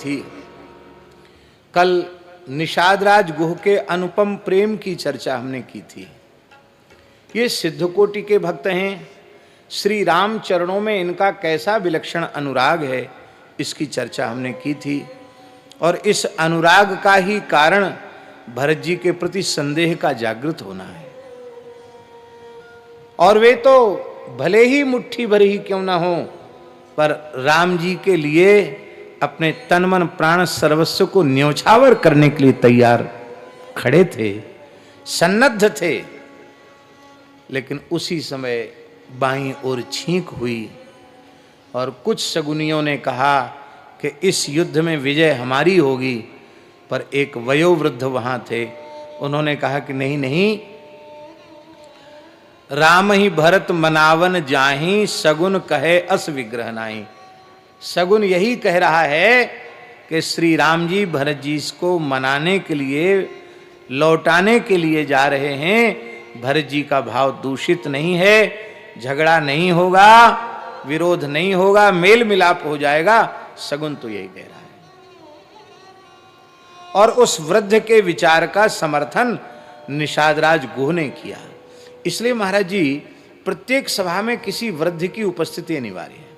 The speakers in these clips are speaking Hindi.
थी। कल निषादराज गुह के अनुपम प्रेम की चर्चा हमने की थी। ये सिद्धकोटि के भक्त हैं, श्री राम चरणों में इनका कैसा विलक्षण अनुराग है, इसकी चर्चा हमने की थी। और इस अनुराग का ही कारण भरत जी के प्रति संदेह का जागृत होना है। और वे तो भले ही मुट्ठी भर ही क्यों ना हो, पर राम जी के लिए अपने तन मन प्राण सर्वस्व को न्योछावर करने के लिए तैयार खड़े थे, सन्नद्ध थे। लेकिन उसी समय बाईं ओर छींक हुई और कुछ शगुनियों ने कहा कि इस युद्ध में विजय हमारी होगी। पर एक वयोवृद्ध वहां थे, उन्होंने कहा कि नहीं नहीं, राम ही भरत मनावन जाहि, सगुन कहे अस विग्रह नाही। सगुन यही कह रहा है कि श्री राम जी भरत जी को मनाने के लिए, लौटाने के लिए जा रहे हैं। भरत जी का भाव दूषित नहीं है, झगड़ा नहीं होगा, विरोध नहीं होगा, मेल मिलाप हो जाएगा। सगुन तो यही कह रहा है। और उस वृद्ध के विचार का समर्थन निषादराज गुह ने किया। इसलिए महाराज जी, प्रत्येक सभा में किसी वृद्ध की उपस्थिति अनिवार्य है।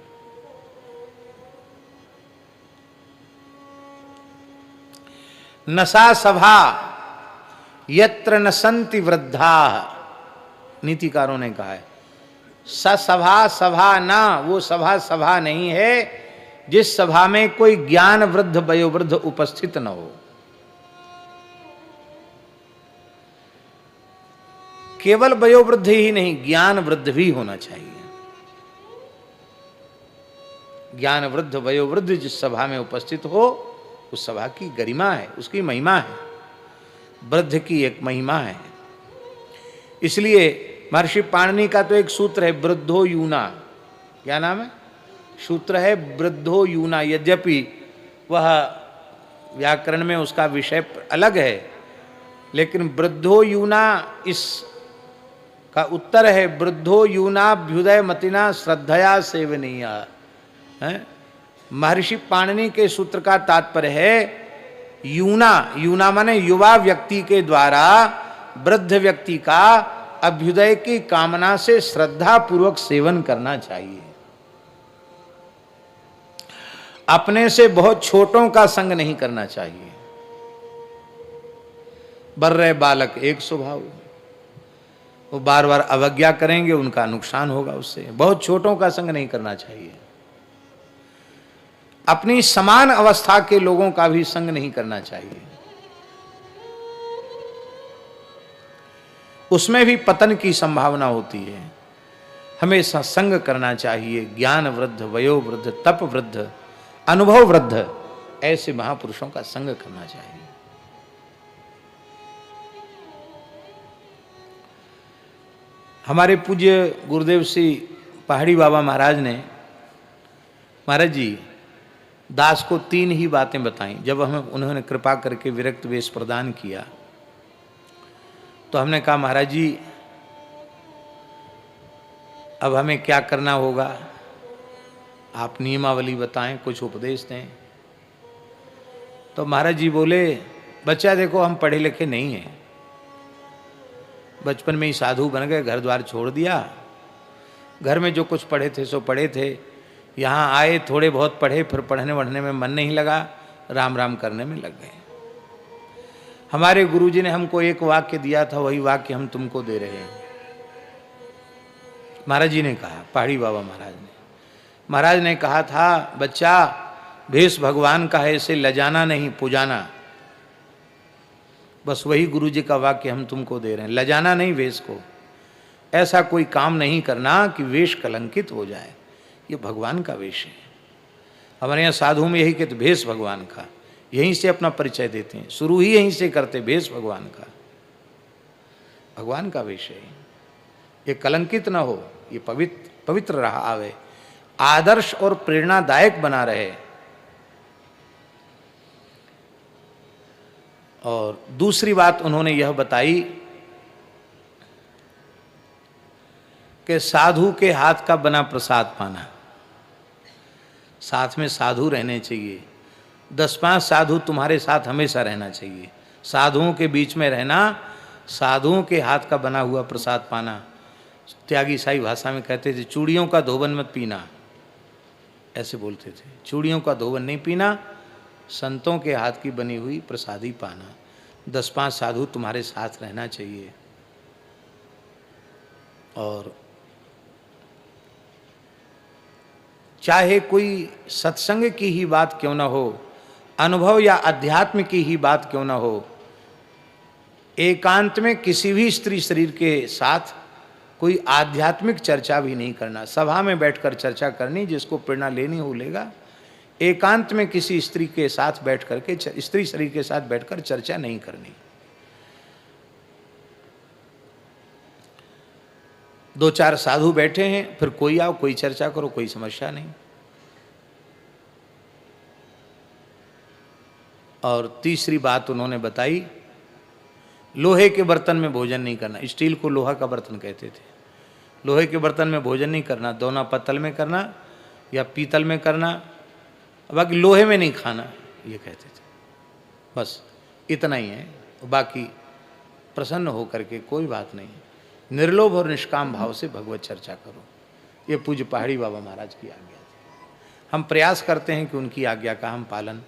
नसा सभा यत्र न संति वृद्धा, नीतिकारों ने कहा है। सभा सभा ना, वो सभा सभा नहीं है जिस सभा में कोई ज्ञान वृद्ध वयोवृद्ध उपस्थित न हो। केवल वयोवृद्ध ही नहीं, ज्ञान वृद्ध भी होना चाहिए। ज्ञान वृद्ध वयोवृद्ध जिस सभा में उपस्थित हो, उस सभा की गरिमा है, उसकी महिमा है। वृद्ध की एक महिमा है। इसलिए महर्षि पाणिनि का तो एक सूत्र है, वृद्धो यूना। क्या नाम है? सूत्र है वृद्धो यूना। यद्यपि वह व्याकरण में उसका विषय अलग है, लेकिन वृद्धो यूना इस का उत्तर है वृद्धो यूनाभ्युदय मतिना श्रद्धया सेवनीय। महर्षि पाणिनि के सूत्र का तात्पर्य है यूना, यूना माने युवा व्यक्ति के द्वारा वृद्ध व्यक्ति का अभ्युदय की कामना से श्रद्धा पूर्वक सेवन करना चाहिए। अपने से बहुत छोटों का संग नहीं करना चाहिए। बर्रे बालक एक स्वभाव, वो बार बार अवज्ञा करेंगे, उनका नुकसान होगा उससे। बहुत छोटों का संग नहीं करना चाहिए। अपनी समान अवस्था के लोगों का भी संग नहीं करना चाहिए, उसमें भी पतन की संभावना होती है। हमेशा संग करना चाहिए ज्ञान वृद्ध, वयो वृद्ध, तप वृद्ध, अनुभव वृद्ध, ऐसे महापुरुषों का संग करना चाहिए। हमारे पूज्य गुरुदेव श्री पहाड़ी बाबा महाराज ने, महाराज जी, दास को 3 ही बातें बताई। जब हमें उन्होंने कृपा करके विरक्त वेश प्रदान किया तो हमने कहा महाराज जी अब हमें क्या करना होगा, आप नियमावली बताएं, कुछ उपदेश दें। तो महाराज जी बोले, बच्चा देखो हम पढ़े लिखे नहीं हैं, बचपन में ही साधु बन गए, घर द्वार छोड़ दिया, घर में जो कुछ पढ़े थे सो पढ़े थे, यहाँ आए थोड़े बहुत पढ़े, फिर पढ़ने वढ़ने में मन नहीं लगा, राम राम करने में लग गए। हमारे गुरुजी ने हमको एक वाक्य दिया था, वही वाक्य हम तुमको दे रहे हैं। महाराज जी ने कहा, पहाड़ी बाबा महाराज ने कहा था, बच्चा भेष भगवान का है, इसे लजाना नहीं पुजाना। बस वही गुरुजी का वाक्य हम तुमको दे रहे हैं, लजाना नहीं वेश को। ऐसा कोई काम नहीं करना कि वेश कलंकित हो जाए, ये भगवान का वेश है। हमारे यहाँ साधु में यही कहते, भेष भगवान का, यहीं से अपना परिचय देते हैं, शुरू ही यहीं से करते, भेष भगवान का, भगवान का वेश है। ये कलंकित ना हो, ये पवित्र रहा आवे, आदर्श और प्रेरणादायक बना रहे। और दूसरी बात उन्होंने यह बताई कि साधु के हाथ का बना प्रसाद पाना, साथ में साधु रहने चाहिए। 10-5 साधु तुम्हारे साथ हमेशा रहना चाहिए। साधुओं के बीच में रहना, साधुओं के हाथ का बना हुआ प्रसाद पाना। त्यागी साई भाषा में कहते थे चूड़ियों का धोबन मत पीना, ऐसे बोलते थे, चूड़ियों का धोबन नहीं पीना, संतों के हाथ की बनी हुई प्रसादी पाना। 10-5 साधु तुम्हारे साथ रहना चाहिए। और चाहे कोई सत्संग की ही बात क्यों न हो, अनुभव या अध्यात्म की ही बात क्यों न हो, एकांत में किसी भी स्त्री शरीर के साथ कोई आध्यात्मिक चर्चा भी नहीं करना। सभा में बैठकर चर्चा करनी, जिसको प्रेरणा लेनी हो लेगा। एकांत में किसी स्त्री के साथ बैठ करके, स्त्री शरीर के साथ बैठकर चर्चा नहीं करनी। 2-4 साधु बैठे हैं, फिर कोई आओ, कोई चर्चा करो, कोई समस्या नहीं। और तीसरी बात उन्होंने बताई, लोहे के बर्तन में भोजन नहीं करना। स्टील को लोहा का बर्तन कहते थे। लोहे के बर्तन में भोजन नहीं करना, दोना पत्तल में करना या पीतल में करना, बाकी लोहे में नहीं खाना, ये कहते थे। बस इतना ही है, बाकी प्रसन्न होकर के कोई बात नहीं, निर्लोभ और निष्काम भाव से भगवत चर्चा करो। ये पूज्य पहाड़ी बाबा महाराज की आज्ञा थी। हम प्रयास करते हैं कि उनकी आज्ञा का हम पालन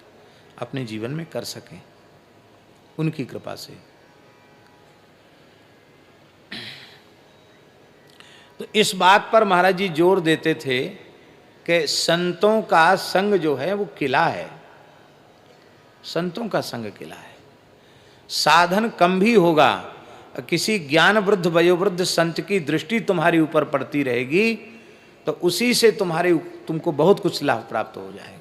अपने जीवन में कर सकें, उनकी कृपा से। तो इस बात पर महाराज जी जोर देते थे कि संतों का संग जो है वो किला है, संतों का संग किला है। साधन कम भी होगा, किसी ज्ञान वृद्ध वयोवृद्ध संत की दृष्टि तुम्हारी ऊपर पड़ती रहेगी तो उसी से तुमको बहुत कुछ लाभ प्राप्त हो जाएगा।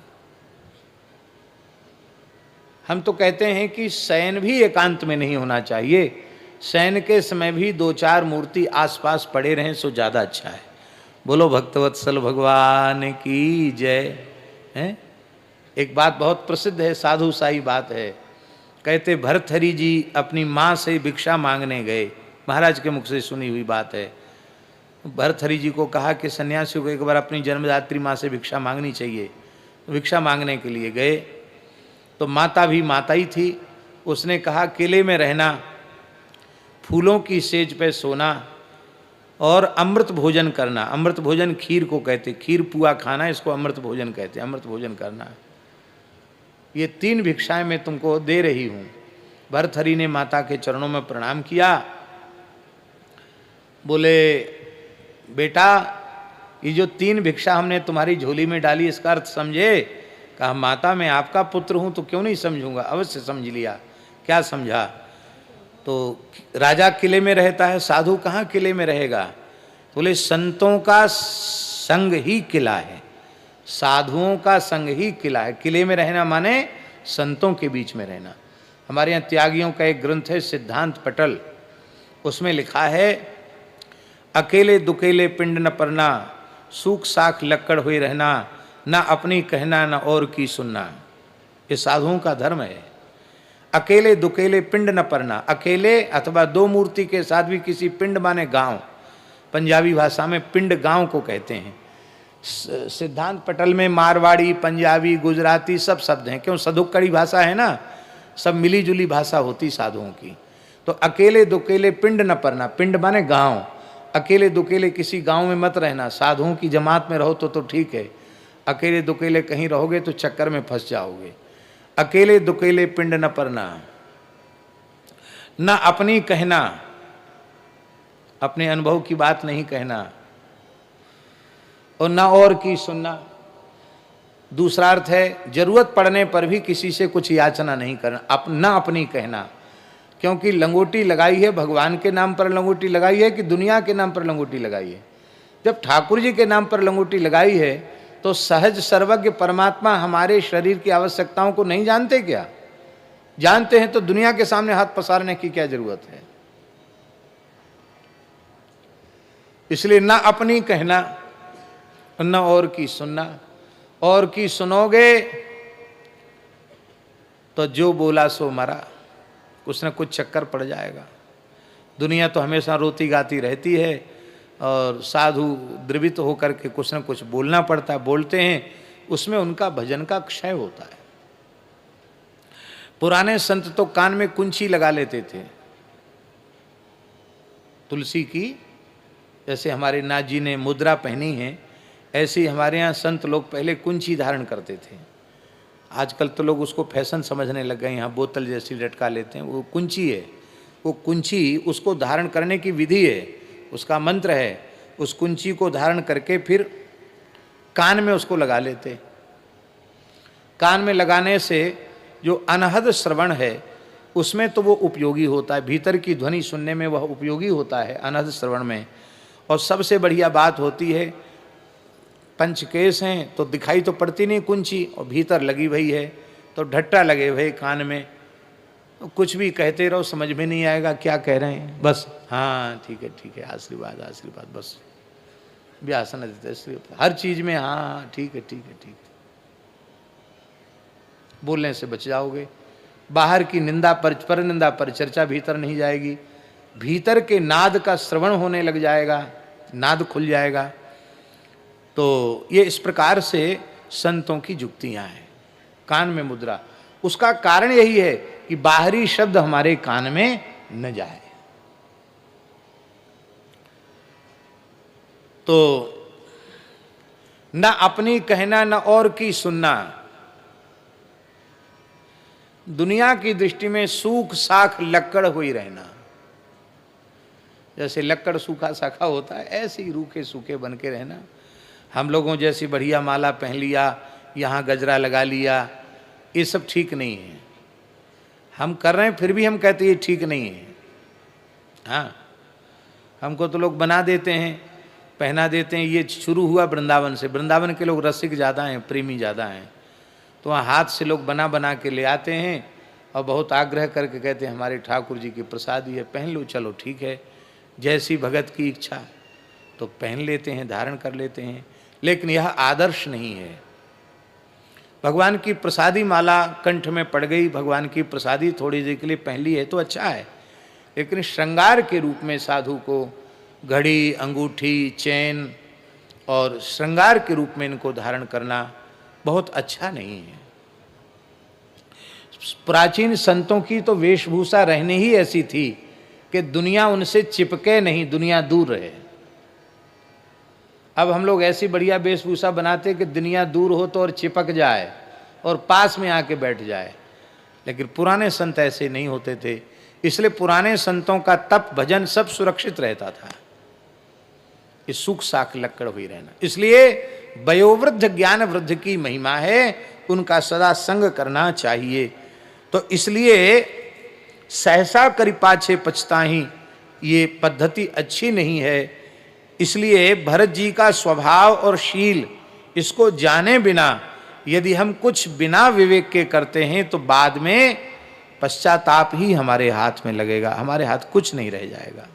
हम तो कहते हैं कि शयन भी एकांत में नहीं होना चाहिए, शयन के समय भी 2-4 मूर्ति आसपास पड़े रहें सो ज़्यादा अच्छा है। बोलो भक्तवत्सल भगवान की जय। हैं? एक बात बहुत प्रसिद्ध है, साधु साई बात है। कहते भरथरी जी अपनी माँ से भिक्षा मांगने गए, महाराज के मुख से सुनी हुई बात है। भरथरी जी को कहा कि सन्यासियों को एक बार अपनी जन्मदात्री माँ से भिक्षा मांगनी चाहिए। भिक्षा मांगने के लिए गए तो माता भी माता ही थी। उसने कहा किले में रहना, फूलों की सेज पे सोना और अमृत भोजन करना। अमृत भोजन खीर को कहते, खीर पुआ खाना, इसको अमृत भोजन कहते, अमृत भोजन करना। ये 3 भिक्षाएं मैं तुमको दे रही हूँ। भरथरी ने माता के चरणों में प्रणाम किया, बोले बेटा ये जो 3 भिक्षा हमने तुम्हारी झोली में डाली इसका अर्थ समझे? कहा माता मैं आपका पुत्र हूँ तो क्यों नहीं समझूंगा, अवश्य समझ लिया। क्या समझा? तो राजा किले में रहता है, साधु कहाँ किले में रहेगा? बोले संतों का संग ही किला है, साधुओं का संग ही किला है। किले में रहना माने संतों के बीच में रहना। हमारे यहाँ त्यागियों का एक ग्रंथ है सिद्धांत पटल, उसमें लिखा है अकेले दुकेले पिंड न परना, सूख साख लक्कड़ हुए रहना, ना अपनी कहना न और की सुनना। ये साधुओं का धर्म है। अकेले दुकेले पिंड न परना, अकेले अथवा 2 मूर्ति के साथ भी किसी पिंड माने गांव, पंजाबी भाषा में पिंड गांव को कहते हैं। सिद्धांत पटल में मारवाड़ी, पंजाबी, गुजराती सब शब्द हैं, क्यों सदुक्कड़ी भाषा है ना, सब मिली जुली भाषा होती साधुओं की। तो अकेले दुकेले पिंड न परना, पिंड माने गांव, अकेले दुकेले किसी गांव में मत रहना। साधुओं की जमात में रहो तो ठीक है, अकेले दुकेले कहीं रहोगे तो चक्कर में फंस जाओगे। अकेले दुकेले पिंड न परना, न अपनी कहना, अपने अनुभव की बात नहीं कहना, और न और की सुनना। दूसरा अर्थ है जरूरत पड़ने पर भी किसी से कुछ याचना नहीं करना, न अपनी कहना। क्योंकि लंगोटी लगाई है भगवान के नाम पर लंगोटी लगाई है कि दुनिया के नाम पर लंगोटी लगाई है? जब ठाकुर जी के नाम पर लंगोटी लगाई है तो सहज सर्वज्ञ परमात्मा हमारे शरीर की आवश्यकताओं को नहीं जानते क्या? जानते हैं तो दुनिया के सामने हाथ पसारने की क्या जरूरत है? इसलिए ना अपनी कहना, न और की सुनना। और की सुनोगे तो जो बोला सो मरा, कुछ न कुछ चक्कर पड़ जाएगा। दुनिया तो हमेशा रोती गाती रहती है और साधु द्रवित होकर के कुछ न कुछ बोलना पड़ता है, बोलते हैं, उसमें उनका भजन का क्षय होता है। पुराने संत तो कान में कुंची लगा लेते थे तुलसी की, जैसे हमारे नाथ जी ने मुद्रा पहनी है, ऐसे ही हमारे यहाँ संत लोग पहले कुंची धारण करते थे। आजकल तो लोग उसको फैशन समझने लग गए, यहाँ बोतल जैसी लटका लेते हैं, वो कुंची है। वो कुंची उसको धारण करने की विधि है, उसका मंत्र है। उस कुंची को धारण करके फिर कान में उसको लगा लेते। कान में लगाने से जो अनहद श्रवण है उसमें तो वो उपयोगी होता है, भीतर की ध्वनि सुनने में वह उपयोगी होता है अनहद श्रवण में। और सबसे बढ़िया बात होती है, पंचकेश हैं तो दिखाई तो पड़ती नहीं कुंची, और भीतर लगी भई है तो ढट्टा लगे भाई कान में, तो कुछ भी कहते रहो समझ में नहीं आएगा क्या कह रहे हैं, बस हाँ ठीक है आशीर्वाद आशीर्वाद, बस व्यासन देते हर चीज में, हाँ ठीक है बोलने से बच जाओगे। बाहर की निंदा पर निंदा पर चर्चा भीतर नहीं जाएगी, भीतर के नाद का श्रवण होने लग जाएगा, नाद खुल जाएगा। तो ये इस प्रकार से संतों की जुक्तियां हैं। कान में मुद्रा, उसका कारण यही है कि बाहरी शब्द हमारे कान में न जाए। तो न अपनी कहना न और की सुनना। दुनिया की दृष्टि में सूख साख लक्कड़ हुई रहना, जैसे लक्कड़ सूखा साखा होता है, ऐसे ही रूखे सूखे बन के रहना। हम लोगों जैसी बढ़िया माला पहन लिया, यहाँ गजरा लगा लिया, ये सब ठीक नहीं है। हम कर रहे हैं फिर भी हम कहते ये ठीक नहीं है। हाँ, हमको तो लोग बना देते हैं, पहना देते हैं। ये शुरू हुआ वृंदावन से। वृंदावन के लोग रसिक ज़्यादा हैं, प्रेमी ज़्यादा हैं, तो वहाँ हाथ से लोग बना बना के ले आते हैं और बहुत आग्रह करके कहते हैं हमारे ठाकुर जी की प्रसादी है, पहन लो। चलो ठीक है, जैसी भगत की इच्छा, तो पहन लेते हैं, धारण कर लेते हैं। लेकिन यह आदर्श नहीं है। भगवान की प्रसादी माला कंठ में पड़ गई, भगवान की प्रसादी थोड़ी देर के लिए पहन ली है तो अच्छा है, लेकिन श्रृंगार के रूप में साधु को घड़ी, अंगूठी, चैन और श्रृंगार के रूप में इनको धारण करना बहुत अच्छा नहीं है। प्राचीन संतों की तो वेशभूषा रहने ही ऐसी थी कि दुनिया उनसे चिपके नहीं, दुनिया दूर रहे। अब हम लोग ऐसी बढ़िया वेशभूषा बनाते कि दुनिया दूर हो तो और चिपक जाए और पास में आके बैठ जाए, लेकिन पुराने संत ऐसे नहीं होते थे। इसलिए पुराने संतों का तप भजन सब सुरक्षित रहता था। ये सुख साख लक्कड़ हुई रहना। इसलिए वयोवृद्ध ज्ञान वृद्ध की महिमा है, उनका सदा संग करना चाहिए। तो इसलिए सहसा करि पाछे पछताहि, ये पद्धति अच्छी नहीं है। इसलिए भरत जी का स्वभाव और शील, इसको जाने बिना यदि हम कुछ बिना विवेक के करते हैं तो बाद में पश्चाताप ही हमारे हाथ में लगेगा, हमारे हाथ कुछ नहीं रह जाएगा।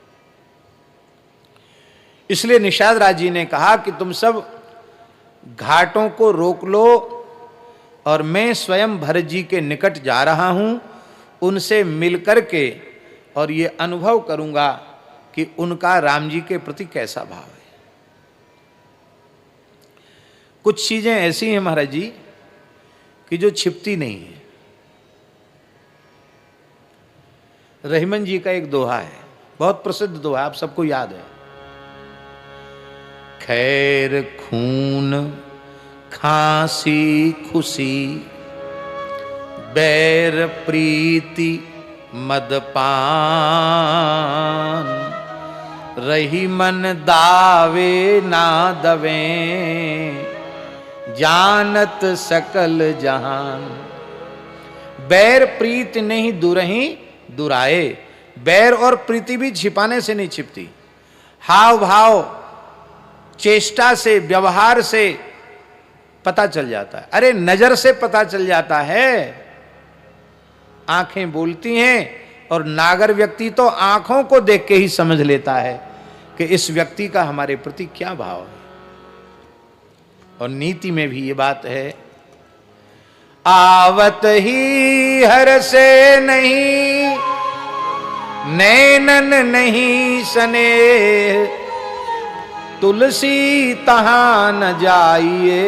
इसलिए निषाद राज जी ने कहा कि तुम सब घाटों को रोक लो और मैं स्वयं भरत जी के निकट जा रहा हूं, उनसे मिलकर के और ये अनुभव करूंगा कि उनका राम जी के प्रति कैसा भाव है। कुछ चीजें ऐसी हैं महाराज जी कि जो छिपती नहीं है। रहीमन जी का एक दोहा है, बहुत प्रसिद्ध दोहा, आप सबको याद है। खैर खून खांसी खुशी, बैर प्रीति मदपान, रही मन दावे ना दवे, जानत सकल जहान। बैर प्रीति नहीं दुरही दुराए, बैर और प्रीति भी छिपाने से नहीं छिपती, हाव भाव चेष्टा से व्यवहार से पता चल जाता है। अरे नजर से पता चल जाता है, आंखें बोलती हैं और नागर व्यक्ति तो आंखों को देख के ही समझ लेता है कि इस व्यक्ति का हमारे प्रति क्या भाव है। और नीति में भी ये बात है, आवत ही हर से नहीं, नैनन नहीं सने, तुलसी तहां न जाइए,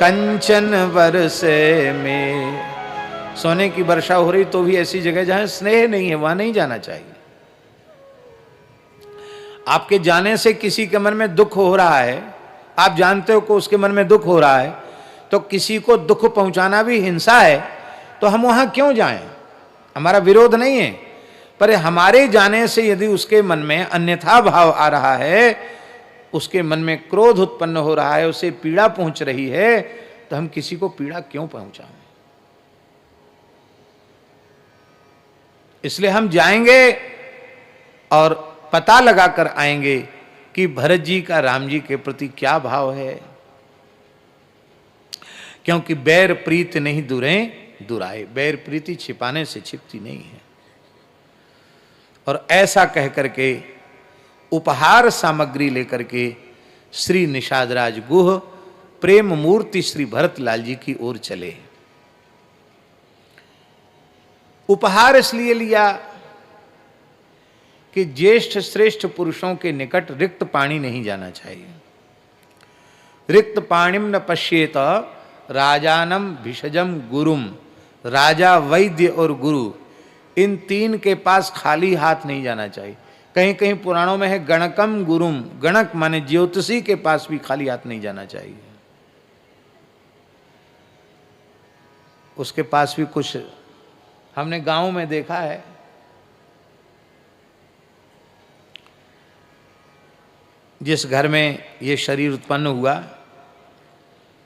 कंचन बरसे में सोने की वर्षा हो रही तो भी ऐसी जगह जहां स्नेह नहीं है वहां नहीं जाना चाहिए। आपके जाने से किसी के मन में दुख हो रहा है, आप जानते हो कि उसके मन में दुख हो रहा है, तो किसी को दुख पहुंचाना भी हिंसा है, तो हम वहां क्यों जाएं? हमारा विरोध नहीं है, पर हमारे जाने से यदि उसके मन में अन्यथा भाव आ रहा है, उसके मन में क्रोध उत्पन्न हो रहा है, उसे पीड़ा पहुंच रही है, तो हम किसी को पीड़ा क्यों पहुंचाएं? इसलिए हम जाएंगे और पता लगाकर आएंगे कि भरत जी का राम जी के प्रति क्या भाव है, क्योंकि बैर प्रीत नहीं दुराए, बैर प्रीति छिपाने से छिपती नहीं है। और ऐसा कह करके उपहार सामग्री लेकर के श्री निषादराज गुह प्रेम मूर्ति श्री भरतलाल जी की ओर चले। उपहार इसलिए लिया कि ज्येष्ठ श्रेष्ठ पुरुषों के निकट रिक्त पाणी नहीं जाना चाहिए। रिक्त पाणिम न पश्येत राजानम भिषजम गुरुम, राजा वैद्य और गुरु इन तीन के पास खाली हाथ नहीं जाना चाहिए। कहीं कहीं पुराणों में है गणकम गुरुम, गणक माने ज्योतिषी के पास भी खाली हाथ नहीं जाना चाहिए। उसके पास भी कुछ हमने गांव में देखा है, जिस घर में ये शरीर उत्पन्न हुआ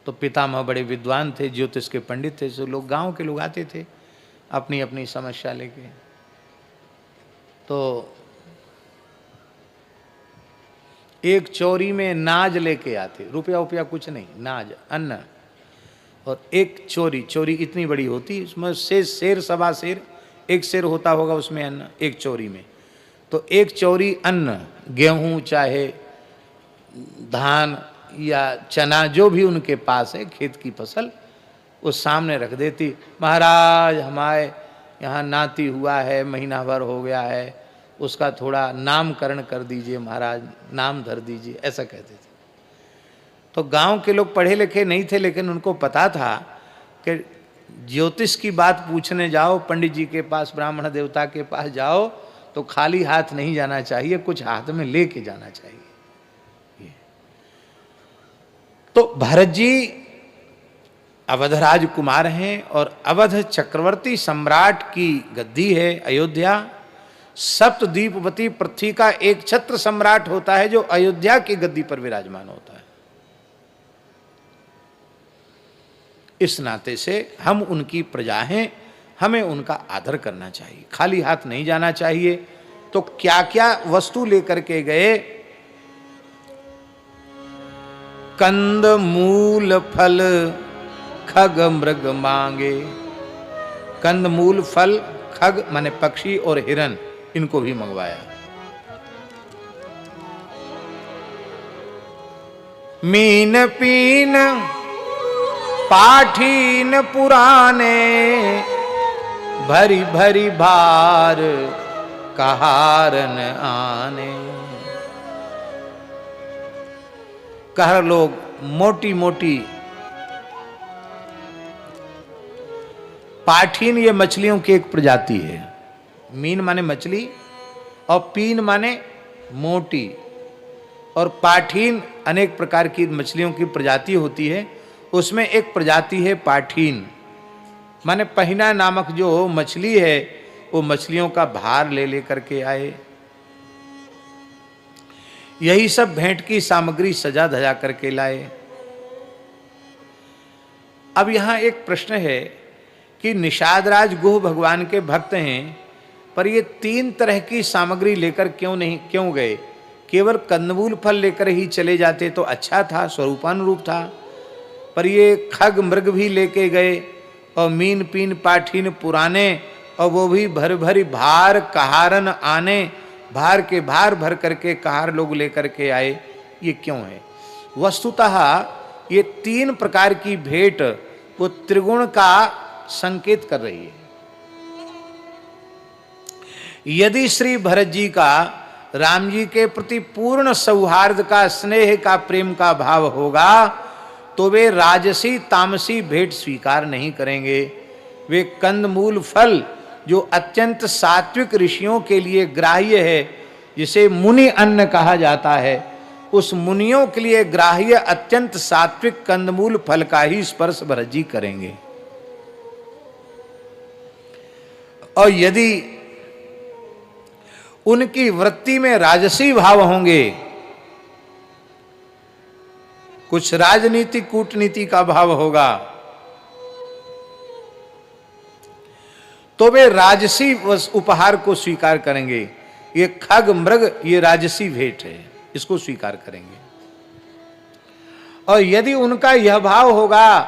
तो पितामह बड़े विद्वान थे, ज्योतिष के पंडित थे, तो लोग गांव के लोग आते थे अपनी अपनी समस्या लेके। तो एक चोरी में नाज लेके आते, रुपया उपया कुछ नहीं, नाज अन्न, और एक चोरी इतनी बड़ी होती, उसमें से शेर सवा शेर, एक शेर होता होगा उसमें अन्न एक चोरी में, तो एक चोरी अन्न, गेहूं चाहे धान या चना जो भी उनके पास है खेत की फसल, उस सामने रख देती। महाराज हमारे यहाँ नाती हुआ है, महीना भर हो गया है, उसका थोड़ा नामकरण कर दीजिए महाराज, नाम धर दीजिए, ऐसा कहते थे। तो गांव के लोग पढ़े लिखे नहीं थे, लेकिन उनको पता था कि ज्योतिष की बात पूछने जाओ, पंडित जी के पास, ब्राह्मण देवता के पास जाओ, तो खाली हाथ नहीं जाना चाहिए, कुछ हाथ में लेके जाना चाहिए। तो भरत जी अवधराज कुमार हैं और अवध चक्रवर्ती सम्राट की गद्दी है अयोध्या। सप्तद्वीपवती पृथ्वी का एक छत्र सम्राट होता है जो अयोध्या की गद्दी पर विराजमान होता है। इस नाते से हम उनकी प्रजा हैं, हमें उनका आदर करना चाहिए, खाली हाथ नहीं जाना चाहिए। तो क्या क्या वस्तु लेकर के गए? कंद मूल फल खग मृग मांगे। कंद मूल फल, खग माने पक्षी, और हिरन, इनको भी मंगवाया। मीन पीन पाठीन पुराने, भरी भरी भार कहारन आने। कह लोग मोटी मोटी पाठीन, ये मछलियों की एक प्रजाति है। मीन माने मछली और पीन माने मोटी, और पाठीन अनेक प्रकार की मछलियों की प्रजाति होती है। उसमें एक प्रजाति है पाठीन, माने पहिना नामक जो मछली है, वो मछलियों का भार ले लेकर के आए। यही सब भेंट की सामग्री सजा धजा करके लाए। अब यहां एक प्रश्न है कि निषादराज गुह भगवान के भक्त हैं, पर ये तीन तरह की सामग्री लेकर क्यों गए? केवल कंदमूल फल लेकर ही चले जाते तो अच्छा था, स्वरूपानुरूप था, पर ये खग मृग भी लेके गए, और मीन पीन पाठीन पुराने, और वो भी भर भरी भार कहारन आने, भार के भार भर करके कहार लोग लेकर के आए। ये क्यों है? वस्तुतः ये तीन प्रकार की भेंट वो त्रिगुण का संकेत कर रही है। यदि श्री भरत जी का राम जी के प्रति पूर्ण सौहार्द का, स्नेह का, प्रेम का भाव होगा, तो वे राजसी तामसी भेंट स्वीकार नहीं करेंगे। वे कंदमूल फल जो अत्यंत सात्विक ऋषियों के लिए ग्राह्य है, जिसे मुनि अन्न कहा जाता है, उस मुनियों के लिए ग्राह्य अत्यंत सात्विक कंदमूल फल का ही स्पर्श भरजी करेंगे। और यदि उनकी वृत्ति में राजसी भाव होंगे, कुछ राजनीति कूटनीति का भाव होगा, तो वे राजसी उपहार को स्वीकार करेंगे। ये खग मृग, ये राजसी भेंट है, इसको स्वीकार करेंगे। और यदि उनका यह भाव होगा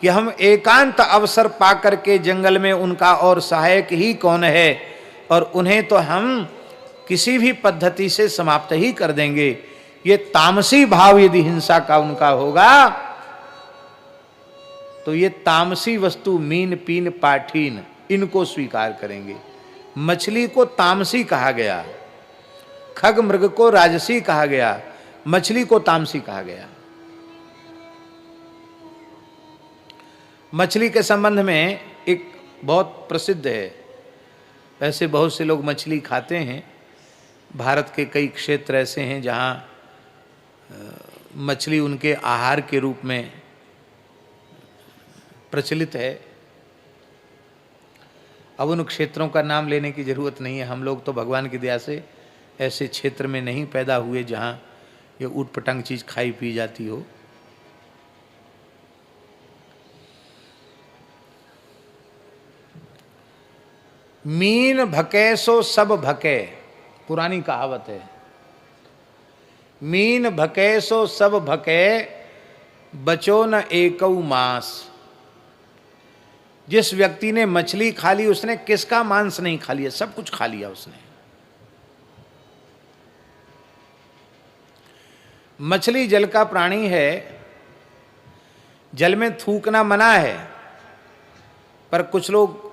कि हम एकांत अवसर पाकर के जंगल में उनका और सहायक ही कौन है, और उन्हें तो हम किसी भी पद्धति से समाप्त ही कर देंगे, ये तामसी भाव यदि हिंसा का उनका होगा, तो ये तामसी वस्तु मीन पीन पाठीन इनको स्वीकार करेंगे। मछली को तामसी कहा गया, खग मृग को राजसी कहा गया, मछली को तामसी कहा गया। मछली के संबंध में एक बहुत प्रसिद्ध है, वैसे बहुत से लोग मछली खाते हैं। भारत के कई क्षेत्र ऐसे हैं जहाँ मछली उनके आहार के रूप में प्रचलित है। अब उन क्षेत्रों का नाम लेने की जरूरत नहीं है, हम लोग तो भगवान की दया से ऐसे क्षेत्र में नहीं पैदा हुए जहाँ ये ऊट पटांग चीज खाई पी जाती हो। मीन भके सो सब भके, पुरानी कहावत है। मीन भके सो सब भके, बचो न एकऊ मांस। जिस व्यक्ति ने मछली खा ली, उसने किसका मांस नहीं खा लिया, सब कुछ खा लिया उसने। मछली जल का प्राणी है, जल में थूकना मना है, पर कुछ लोग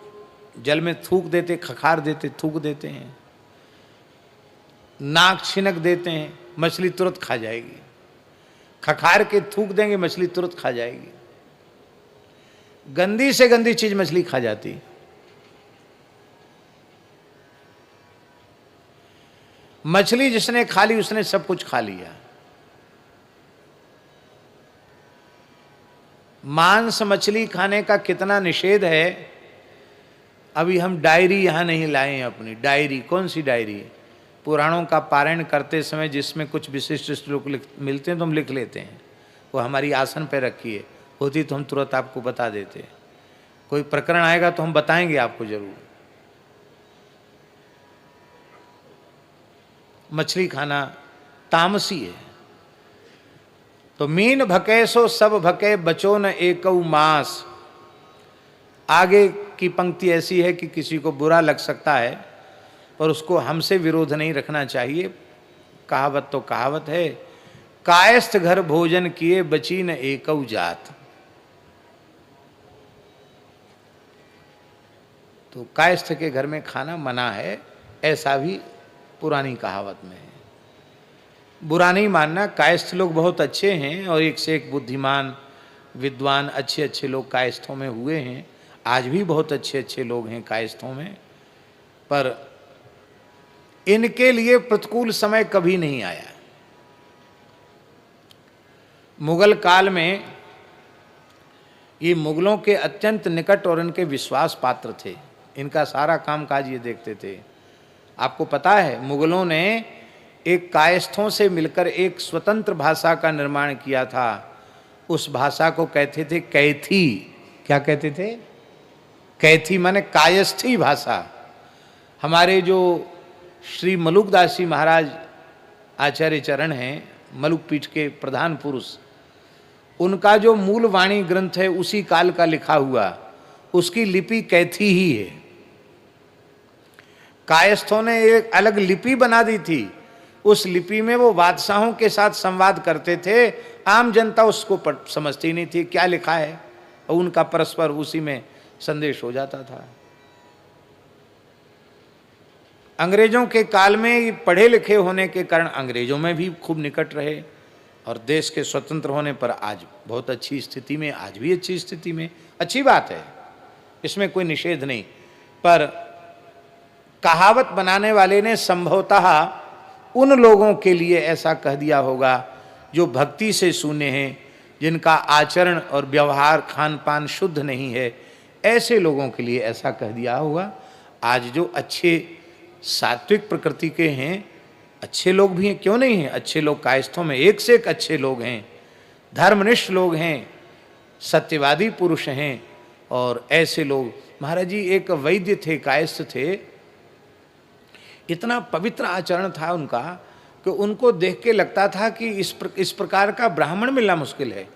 जल में थूक देते, खखार देते, थूक देते हैं, नाक छिनक देते हैं, मछली तुरंत खा जाएगी। खखार के थूक देंगे, मछली तुरंत खा जाएगी। गंदी से गंदी चीज मछली खा जाती। मछली जिसने खा ली उसने सब कुछ खा लिया। मांस मछली खाने का कितना निषेध है, अभी हम डायरी यहां नहीं लाए हैं अपनी। डायरी, कौन सी डायरी? पुराणों का पारायण करते समय जिसमें कुछ विशिष्ट श्लोक मिलते हैं तो हम लिख लेते हैं, वो हमारी आसन पे रखी है, होती तो हम तुरंत आपको बता देते। कोई प्रकरण आएगा तो हम बताएंगे आपको जरूर। मछली खाना तामसी है। तो मीन भके सो सब भके, बचो न एकऊ मांस। आगे की पंक्ति ऐसी है कि किसी को बुरा लग सकता है, पर उसको हमसे विरोध नहीं रखना चाहिए। कहावत तो कहावत है, कायस्थ घर भोजन किए, बची न एकऊ जात। तो कायस्थ के घर में खाना मना है, ऐसा भी पुरानी कहावत में है। बुरा नहीं मानना, कायस्थ लोग बहुत अच्छे हैं और एक से एक बुद्धिमान विद्वान अच्छे अच्छे लोग कायस्थों में हुए हैं। आज भी बहुत अच्छे अच्छे लोग हैं कायस्थों में, पर इनके लिए प्रतिकूल समय कभी नहीं आया। मुगल काल में ये मुगलों के अत्यंत निकट और इनके विश्वास पात्र थे। इनका सारा कामकाज ये देखते थे। आपको पता है, मुगलों ने एक कायस्थों से मिलकर एक स्वतंत्र भाषा का निर्माण किया था। उस भाषा को कहते थे कैथी। क्या कहते थे? कैथी माने कायस्थी भाषा। हमारे जो श्री मलुकदास जी महाराज आचार्य चरण हैं, मलुक पीठ के प्रधान पुरुष, उनका जो मूल वाणी ग्रंथ है उसी काल का लिखा हुआ, उसकी लिपि कैथी ही है। कायस्थों ने एक अलग लिपि बना दी थी। उस लिपि में वो बादशाहों के साथ संवाद करते थे। आम जनता उसको समझती नहीं थी क्या लिखा है, और उनका परस्पर उसी में संदेश हो जाता था। अंग्रेजों के काल में पढ़े लिखे होने के कारण अंग्रेजों में भी खूब निकट रहे, और देश के स्वतंत्र होने पर आज बहुत अच्छी स्थिति में, आज भी अच्छी स्थिति में, अच्छी बात है। इसमें कोई निषेध नहीं, पर कहावत बनाने वाले ने संभवतः उन लोगों के लिए ऐसा कह दिया होगा जो भक्ति से शून्य हैं, जिनका आचरण और व्यवहार खान पान शुद्ध नहीं है, ऐसे लोगों के लिए ऐसा कह दिया होगा। आज जो अच्छे सात्विक प्रकृति के हैं, अच्छे लोग भी हैं, क्यों नहीं हैं, अच्छे लोग कायस्थों में एक से एक अच्छे लोग हैं, धर्मनिष्ठ लोग हैं, सत्यवादी पुरुष हैं, और ऐसे लोग। महाराज जी एक वैद्य थे, कायस्थ थे, इतना पवित्र आचरण था उनका कि उनको देख के लगता था कि इस प्रकार का ब्राह्मण मिलना मुश्किल है।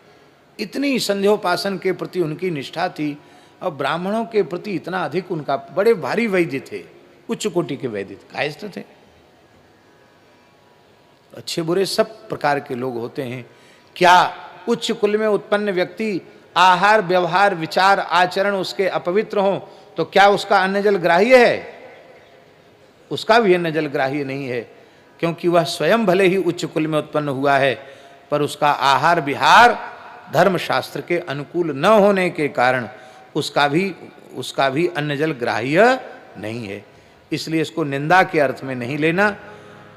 इतनी संध्योपासन के प्रति उनकी निष्ठा थी, और ब्राह्मणों के प्रति इतना अधिक उनका, बड़े भारी वैद्य थे, उच्च कोटि के वैद्य थे, कायस्थ थे। अच्छे बुरे सब प्रकार के लोग होते हैं। क्या उच्च कुल में उत्पन्न व्यक्ति आहार व्यवहार विचार आचरण उसके अपवित्र हो तो क्या उसका अन्न जल ग्राह्य है? उसका भी अन्न जल ग्राह्य नहीं है, क्योंकि वह स्वयं भले ही उच्च कुल में उत्पन्न हुआ है, पर उसका आहार विहार धर्मशास्त्र के अनुकूल न होने के कारण उसका भी अन्न जल ग्राह्य नहीं है। इसलिए इसको निंदा के अर्थ में नहीं लेना,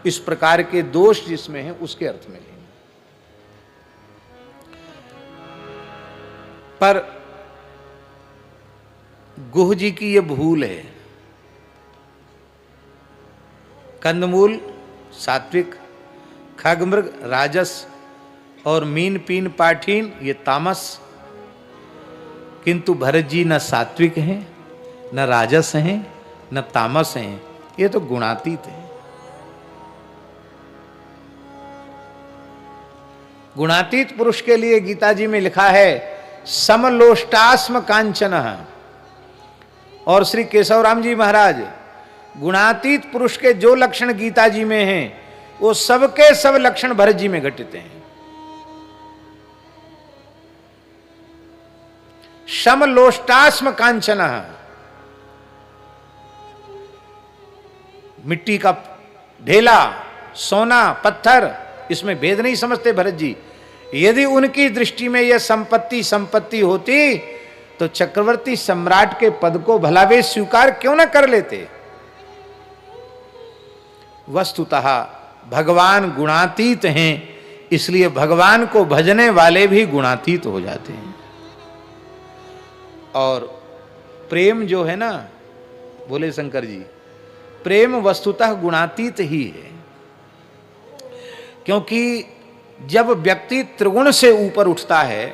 इस प्रकार के दोष जिसमें है उसके अर्थ में लेना। पर गुह जी की यह भूल है। कंदमूल सात्विक, खगमृग राजस और मीन पीन पाठीन ये तामस, किंतु भरत जी न सात्विक हैं, न राजस हैं, न तामस हैं, ये तो गुणातीत है। गुणातीत पुरुष के लिए गीता जी में लिखा है समलोष्टास्म कांचन, और श्री केशवराम जी महाराज गुणातीत पुरुष के जो लक्षण गीता जी में हैं वो सबके सब लक्षण भरत जी में घटित हैं। समलोष्टास्म कांचन, मिट्टी का ढेला, सोना, पत्थर, इसमें भेद नहीं समझते भरत जी। यदि उनकी दृष्टि में यह संपत्ति होती तो चक्रवर्ती सम्राट के पद को भला वे स्वीकार क्यों न कर लेते। वस्तुतः भगवान गुणातीत हैं, इसलिए भगवान को भजने वाले भी गुणातीत हो जाते हैं। और प्रेम जो है ना, बोले शंकर जी, प्रेम वस्तुतः गुणातीत ही है, क्योंकि जब व्यक्ति त्रिगुण से ऊपर उठता है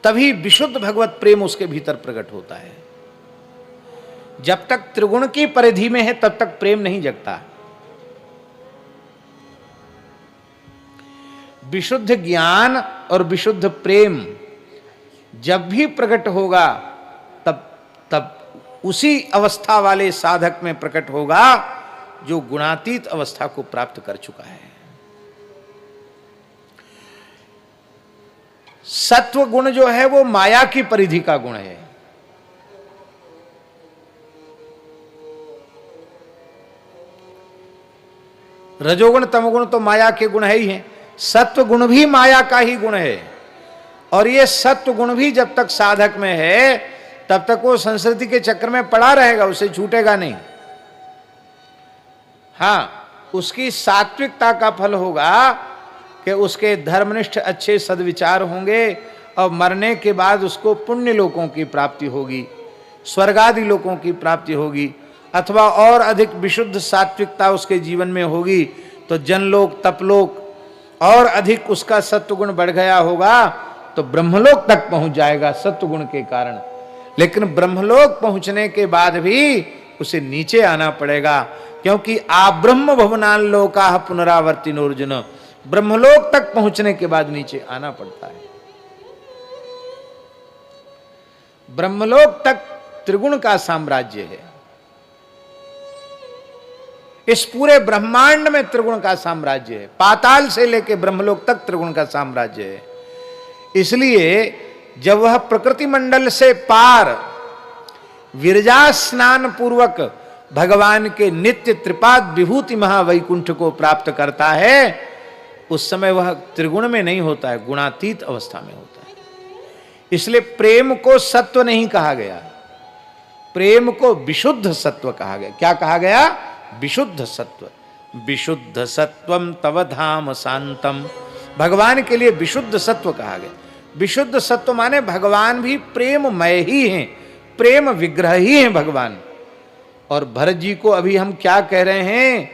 तभी विशुद्ध भगवत प्रेम उसके भीतर प्रकट होता है। जब तक त्रिगुण की परिधि में है तब तक प्रेम नहीं जगता। विशुद्ध ज्ञान और विशुद्ध प्रेम जब भी प्रकट होगा तब उसी अवस्था वाले साधक में प्रकट होगा जो गुणातीत अवस्था को प्राप्त कर चुका है। सत्व गुण जो है वो माया की परिधि का गुण है। रजोगुण तमोगुण तो माया के गुण है ही हैं, सत्व गुण भी माया का ही गुण है। और ये सत्व गुण भी जब तक साधक में है तब तक वो संस्कृति के चक्कर में पड़ा रहेगा, उसे छूटेगा नहीं। हाँ, उसकी सात्विकता का फल होगा कि उसके धर्मनिष्ठ अच्छे सद्विचार होंगे और मरने के बाद उसको पुण्य लोकों की प्राप्ति होगी, स्वर्गादि लोकों की प्राप्ति होगी, अथवा और अधिक विशुद्ध सात्विकता उसके जीवन में होगी तो जनलोक तपलोक, और अधिक उसका सत्वगुण बढ़ गया होगा तो ब्रह्मलोक तक पहुंच जाएगा सत्वगुण के कारण। लेकिन ब्रह्मलोक पहुंचने के बाद भी उसे नीचे आना पड़ेगा, क्योंकि आब्रह्म भवनान लोका पुनरावर्तिनोर्जुन, ब्रह्मलोक तक पहुंचने के बाद नीचे आना पड़ता है। ब्रह्मलोक तक त्रिगुण का साम्राज्य है। इस पूरे ब्रह्मांड में त्रिगुण का साम्राज्य है, पाताल से लेकर ब्रह्मलोक तक त्रिगुण का साम्राज्य है। इसलिए जब वह प्रकृति मंडल से पार विरजा स्नान पूर्वक भगवान के नित्य त्रिपाद विभूति महावैकुंठ को प्राप्त करता है, उस समय वह त्रिगुण में नहीं होता है, गुणातीत अवस्था में होता है। इसलिए प्रेम को सत्व नहीं कहा गया, प्रेम को विशुद्ध सत्व कहा गया। क्या कहा गया? विशुद्ध सत्व। विशुद्ध सत्वम तव धाम शांतम, भगवान के लिए विशुद्ध सत्व कहा गया। विशुद्ध सत्व माने भगवान भी प्रेममय ही हैं, प्रेम विग्रह ही हैं भगवान। और भरत जी को अभी हम क्या कह रहे हैं?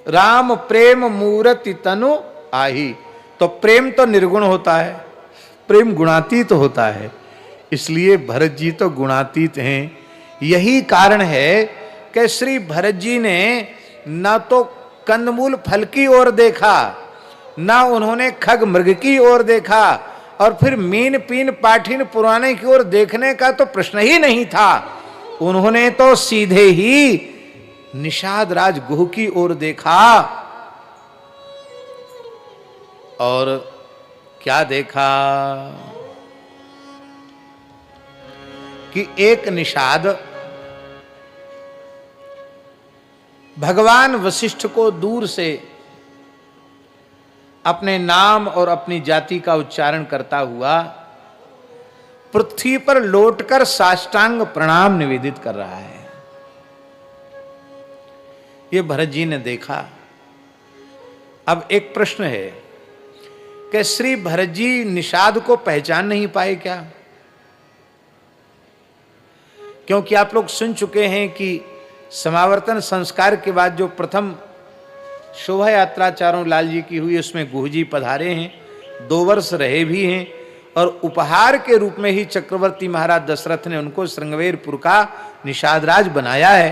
राम प्रेम मूर्ति तनु आही। तो प्रेम तो निर्गुण होता है, प्रेम गुणातीत होता है, इसलिए भरत जी तो गुणातीत हैं। यही कारण है कि श्री भरत जी ने न तो कंदमूल फल की ओर देखा, न उन्होंने खग मृग की ओर देखा, और फिर मीन पीन पाठिन पुराने की ओर देखने का तो प्रश्न ही नहीं था। उन्होंने तो सीधे ही निषाद राज गुह की ओर देखा। और क्या देखा कि एक निषाद भगवान वशिष्ठ को दूर से अपने नाम और अपनी जाति का उच्चारण करता हुआ पृथ्वी पर लौटकर साष्टांग प्रणाम निवेदित कर रहा है। ये भरत जी ने देखा। अब एक प्रश्न है कि श्री भरत जी निषाद को पहचान नहीं पाए क्या? क्योंकि आप लोग सुन चुके हैं कि समावर्तन संस्कार के बाद जो प्रथम शोभा यात्रा चारों लाल जी की हुई, उसमें गुह जी पधारे हैं, 2 वर्ष रहे भी हैं, और उपहार के रूप में ही चक्रवर्ती महाराज दशरथ ने उनको श्रृंगवेरपुर का निषाद राज बनाया है।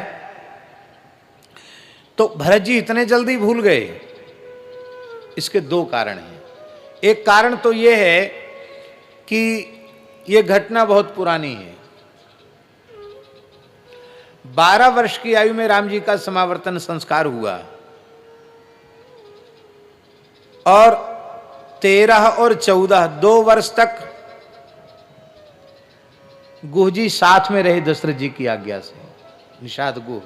तो भरत जी इतने जल्दी भूल गए, इसके 2 कारण हैं। एक कारण तो यह है कि यह घटना बहुत पुरानी है। 12 वर्ष की आयु में राम जी का समावर्तन संस्कार हुआ, और 13 और 14 2 वर्ष तक गुह जी साथ में रहे दशरथ जी की आज्ञा से, निषाद गुह।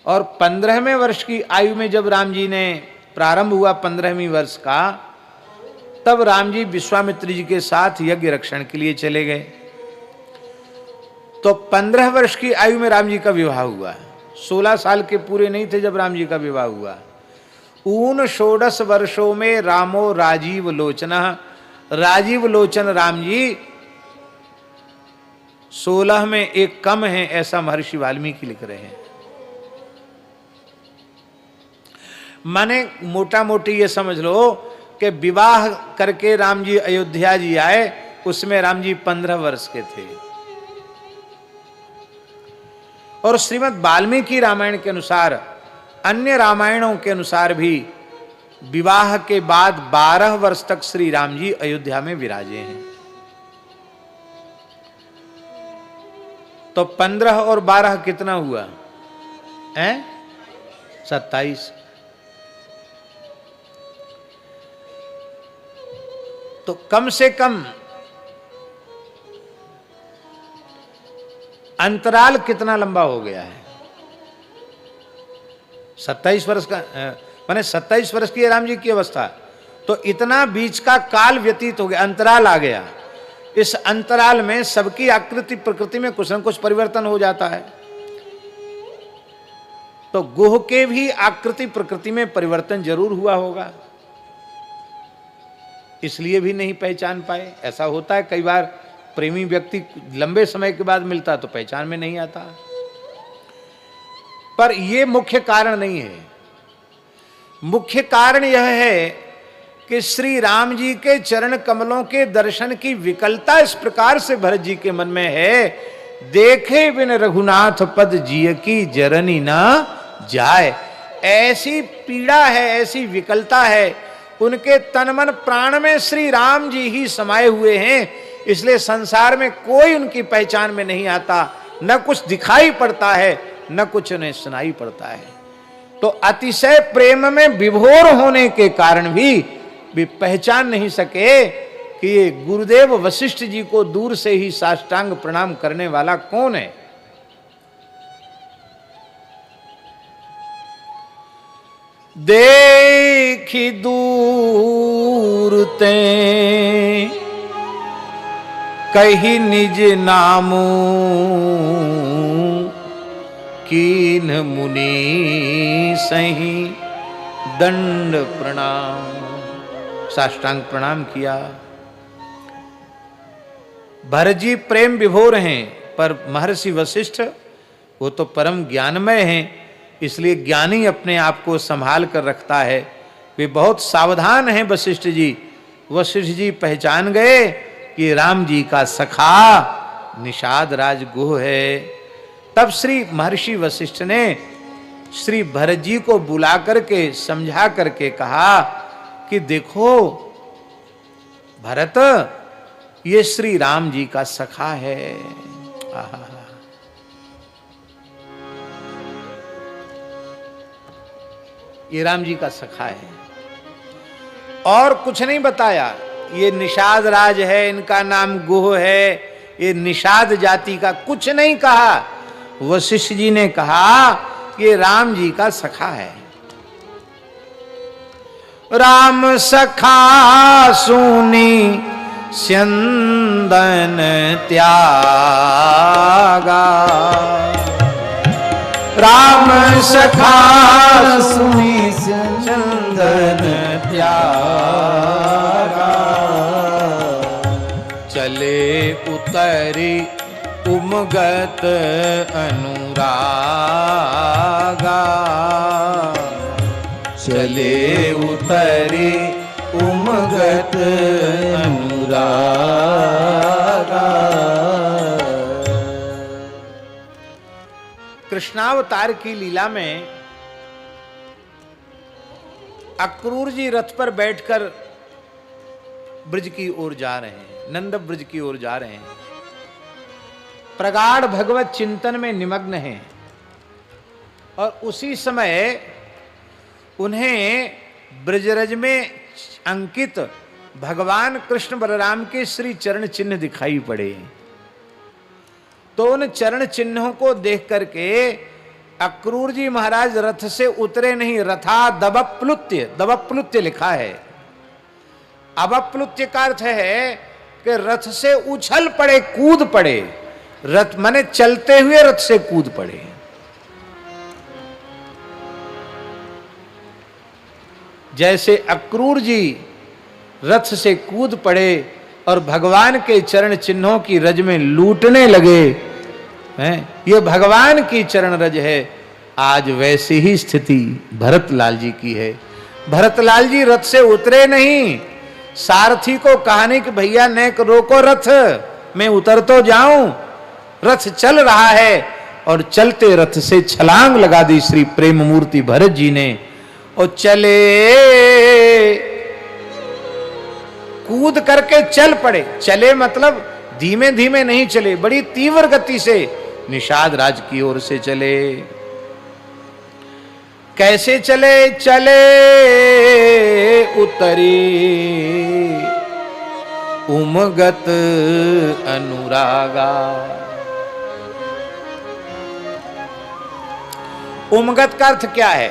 और 15वें वर्ष की आयु में जब राम जी ने प्रारंभ हुआ 15वीं वर्ष का, तब राम जी विश्वामित्र जी के साथ यज्ञ रक्षण के लिए चले गए। तो 15 वर्ष की आयु में राम जी का विवाह हुआ। 16 साल के पूरे नहीं थे जब राम जी का विवाह हुआ। 16 वर्षों में रामो राजीव लोचना, राजीव लोचन राम जी 16 में एक कम है, ऐसा महर्षि वाल्मीकि लिख रहे हैं। माने मोटा मोटी ये समझ लो कि विवाह करके राम जी अयोध्या जी आए, उसमें राम जी 15 वर्ष के थे। और श्रीमद् वाल्मीकि रामायण के अनुसार, अन्य रामायणों के अनुसार भी विवाह के बाद 12 वर्ष तक श्री राम जी अयोध्या में विराजे हैं। तो 15 और 12 कितना हुआ? 27। तो कम से कम अंतराल कितना लंबा हो गया है? 27 वर्ष का, माने 27 वर्ष की राम जी की अवस्था, तो इतना बीच का काल व्यतीत हो गया, अंतराल आ गया। इस अंतराल में सबकी आकृति प्रकृति में कुछ न कुछ परिवर्तन हो जाता है। तो गुह के भी आकृति प्रकृति में परिवर्तन जरूर हुआ होगा, इसलिए भी नहीं पहचान पाए। ऐसा होता है कई बार, प्रेमी व्यक्ति लंबे समय के बाद मिलता तो पहचान में नहीं आता। पर यह मुख्य कारण नहीं है। मुख्य कारण यह है कि श्री राम जी के चरण कमलों के दर्शन की विकलता इस प्रकार से भरत जी के मन में है, देखे बिन रघुनाथ पद जिय की जरनी ना जाए। ऐसी पीड़ा है, ऐसी विकलता है, उनके तन मन प्राण में श्री राम जी ही समाये हुए हैं, इसलिए संसार में कोई उनकी पहचान में नहीं आता, न कुछ दिखाई पड़ता है, न कुछ उन्हें सुनाई पड़ता है। तो अतिशय प्रेम में विभोर होने के कारण भी पहचान नहीं सके कि ये गुरुदेव वशिष्ठ जी को दूर से ही साष्टांग प्रणाम करने वाला कौन है। देखी दूर ते कही निज नामू कीन मुनि सही दंड प्रणाम, साष्टांग प्रणाम किया। भरत जी प्रेम विभोर हैं, पर महर्षि वशिष्ठ वो तो परम ज्ञानमय हैं, इसलिए ज्ञानी अपने आप को संभाल कर रखता है। वे बहुत सावधान हैं वशिष्ठ जी। वशिष्ठ जी पहचान गए कि राम जी का सखा निषाद राज गुह है। तब श्री महर्षि वशिष्ठ ने श्री भरत जी को बुला करके समझा करके कहा कि देखो भरत, ये श्री राम जी का सखा है। आहा, ये राम जी का सखा है और कुछ नहीं बताया। ये निषाद राज है, इनका नाम गुह है, ये निषाद जाति का कुछ नहीं कहा। वशिष्ठ जी ने कहा ये राम जी का सखा है। राम सखा सुनी स्यंदन त्यागा, राम सखा सुनी स्यंदन त्यागा, चले उतरी उमगत अनुरागा, चले उतरी उमगत अनुरागा। कृष्णावतार की लीला में अक्रूर जी रथ पर बैठकर ब्रज की ओर जा रहे हैं, नंद ब्रज की ओर जा रहे हैं, प्रगाढ़ भगवत चिंतन में निमग्न हैं। और उसी समय उन्हें ब्रजरज में अंकित भगवान कृष्ण बलराम के श्री चरण चिन्ह दिखाई पड़े। तो उन चरण चिन्हों को देख करके अक्रूर जी महाराज रथ से उतरे नहीं, रथा दबप्लुत्य, दबप्लुत्य लिखा है। अबप्लुत्य का अर्थ है कि रथ से उछल पड़े, कूद पड़े। रथ माने चलते हुए रथ से कूद पड़े। जैसे अक्रूर जी रथ से कूद पड़े और भगवान के चरण चिन्हों की रज में लूटने लगे हैं, ये भगवान की चरण रज है। आज वैसी ही स्थिति भरतलाल जी की है। भरतलाल जी रथ से उतरे नहीं, सारथी को कहानी कि भैया नेक रोको रथ, मैं उतर तो जाऊं। रथ चल रहा है और चलते रथ से छलांग लगा दी श्री प्रेम मूर्ति भरत जी ने और चले, कूद करके चल पड़े। चले मतलब धीमे धीमे नहीं चले, बड़ी तीव्र गति से निषाद राज की ओर से चले। कैसे चले? चले उतरी उमगत अनुरागा। उमगत का अर्थ क्या है?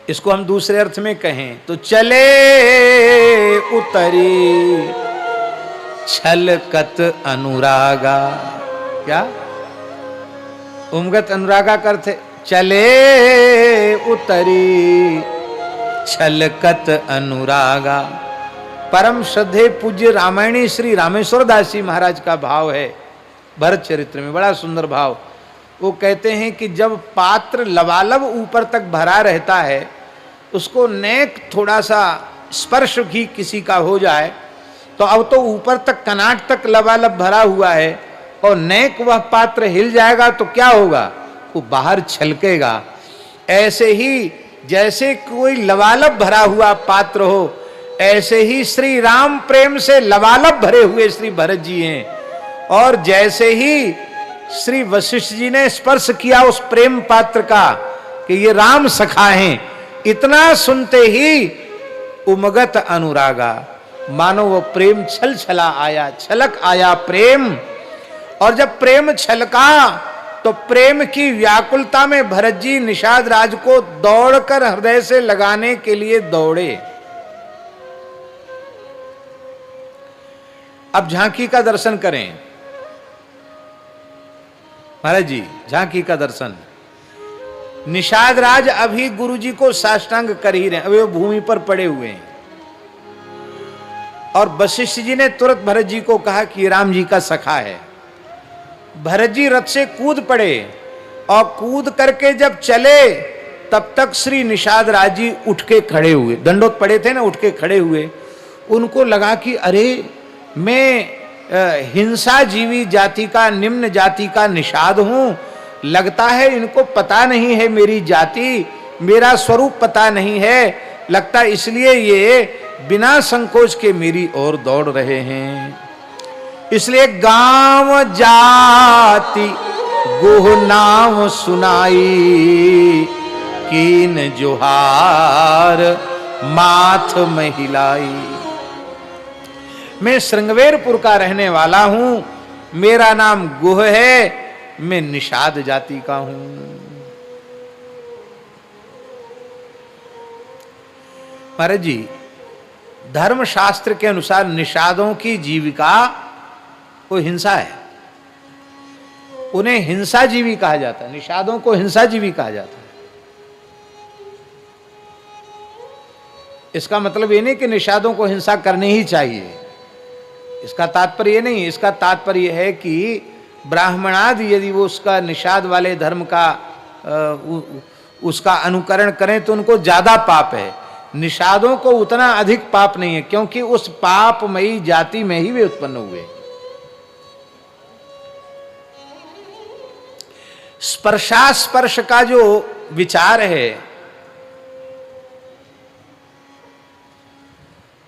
इसको हम दूसरे अर्थ में कहें तो चले उतरी छलकत अनुरागा। क्या? उमगत अनुरागा का अर्थ है चले उतरी छलकत अनुरागा। परम श्रद्धेय पूज्य रामायणी श्री रामेश्वर दास जी महाराज का भाव है भरत चरित्र में, बड़ा सुंदर भाव। वो कहते हैं कि जब पात्र लबालब ऊपर तक भरा रहता है, उसको नेक थोड़ा सा स्पर्श भी किसी का हो जाए तो अब तो ऊपर तक कनाट तक लबालब भरा हुआ है और नेक वह पात्र हिल जाएगा तो क्या होगा? वो बाहर छलकेगा। ऐसे ही जैसे कोई लबालब भरा हुआ पात्र हो, ऐसे ही श्री राम प्रेम से लबालब भरे हुए श्री भरत जी हैं। और जैसे ही श्री वशिष्ठ जी ने स्पर्श किया उस प्रेम पात्र का कि ये राम सखा हैं, इतना सुनते ही उमगत अनुरागा, मानो वो प्रेम छल छला आया, छलक आया प्रेम। और जब प्रेम छलका तो प्रेम की व्याकुलता में भरत जी निषाद राज को दौड़कर हृदय से लगाने के लिए दौड़े। अब झांकी का दर्शन करें महाराज जी, झांकी का दर्शन। निषाद राज अभी गुरुजी को साष्टांग कर ही रहे, अभी वो भूमि पर पड़े हुए हैं। और वशिष्ठ जी ने तुरंत भरत जी को कहा कि राम जी का सखा है। भरत जी रथ से कूद पड़े और कूद करके जब चले तब तक श्री निषाद राज जी उठ के खड़े हुए, दंडोत पड़े थे ना, उठ के खड़े हुए। उनको लगा कि अरे मैं हिंसा जीवी जाति का, निम्न जाति का निषाद हूं, लगता है इनको पता नहीं है मेरी जाति, मेरा स्वरूप पता नहीं है, लगता इसलिए ये बिना संकोच के मेरी ओर दौड़ रहे हैं। इसलिए गांव जाति गुह नाम सुनाई, कीन जोहार माथ महिलाई। मैं श्रृंगवेरपुर का रहने वाला हूं, मेरा नाम गुह है, मैं निषाद जाति का हूं। महाराज जी, धर्मशास्त्र के अनुसार निषादों की जीविका वो हिंसा है, उन्हें हिंसा जीवी कहा जाता है, निषादों को हिंसा जीवी कहा जाता है। इसका मतलब ये नहीं कि निषादों को हिंसा करनी ही चाहिए, इसका तात्पर्य ये नहीं। इसका तात्पर्य है कि ब्राह्मणादि यदि वो उसका निषाद वाले धर्म का उसका अनुकरण करें तो उनको ज्यादा पाप है, निषादों को उतना अधिक पाप नहीं है, क्योंकि उस पापमयी जाति में ही वे उत्पन्न हुए। स्पर्शास्पर्श का जो विचार है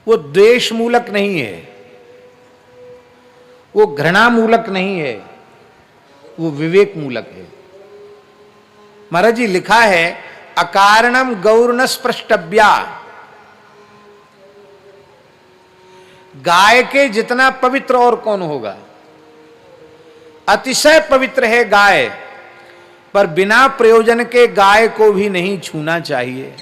वो द्वेष मूलक नहीं है, वो घृणा मूलक नहीं है, वो विवेक मूलक है। महाराज जी लिखा है अकारणम गौर्ण स्पृष्टव्या, गाय के जितना पवित्र और कौन होगा। अतिशय पवित्र है गाय, पर बिना प्रयोजन के गाय को भी नहीं छूना चाहिए।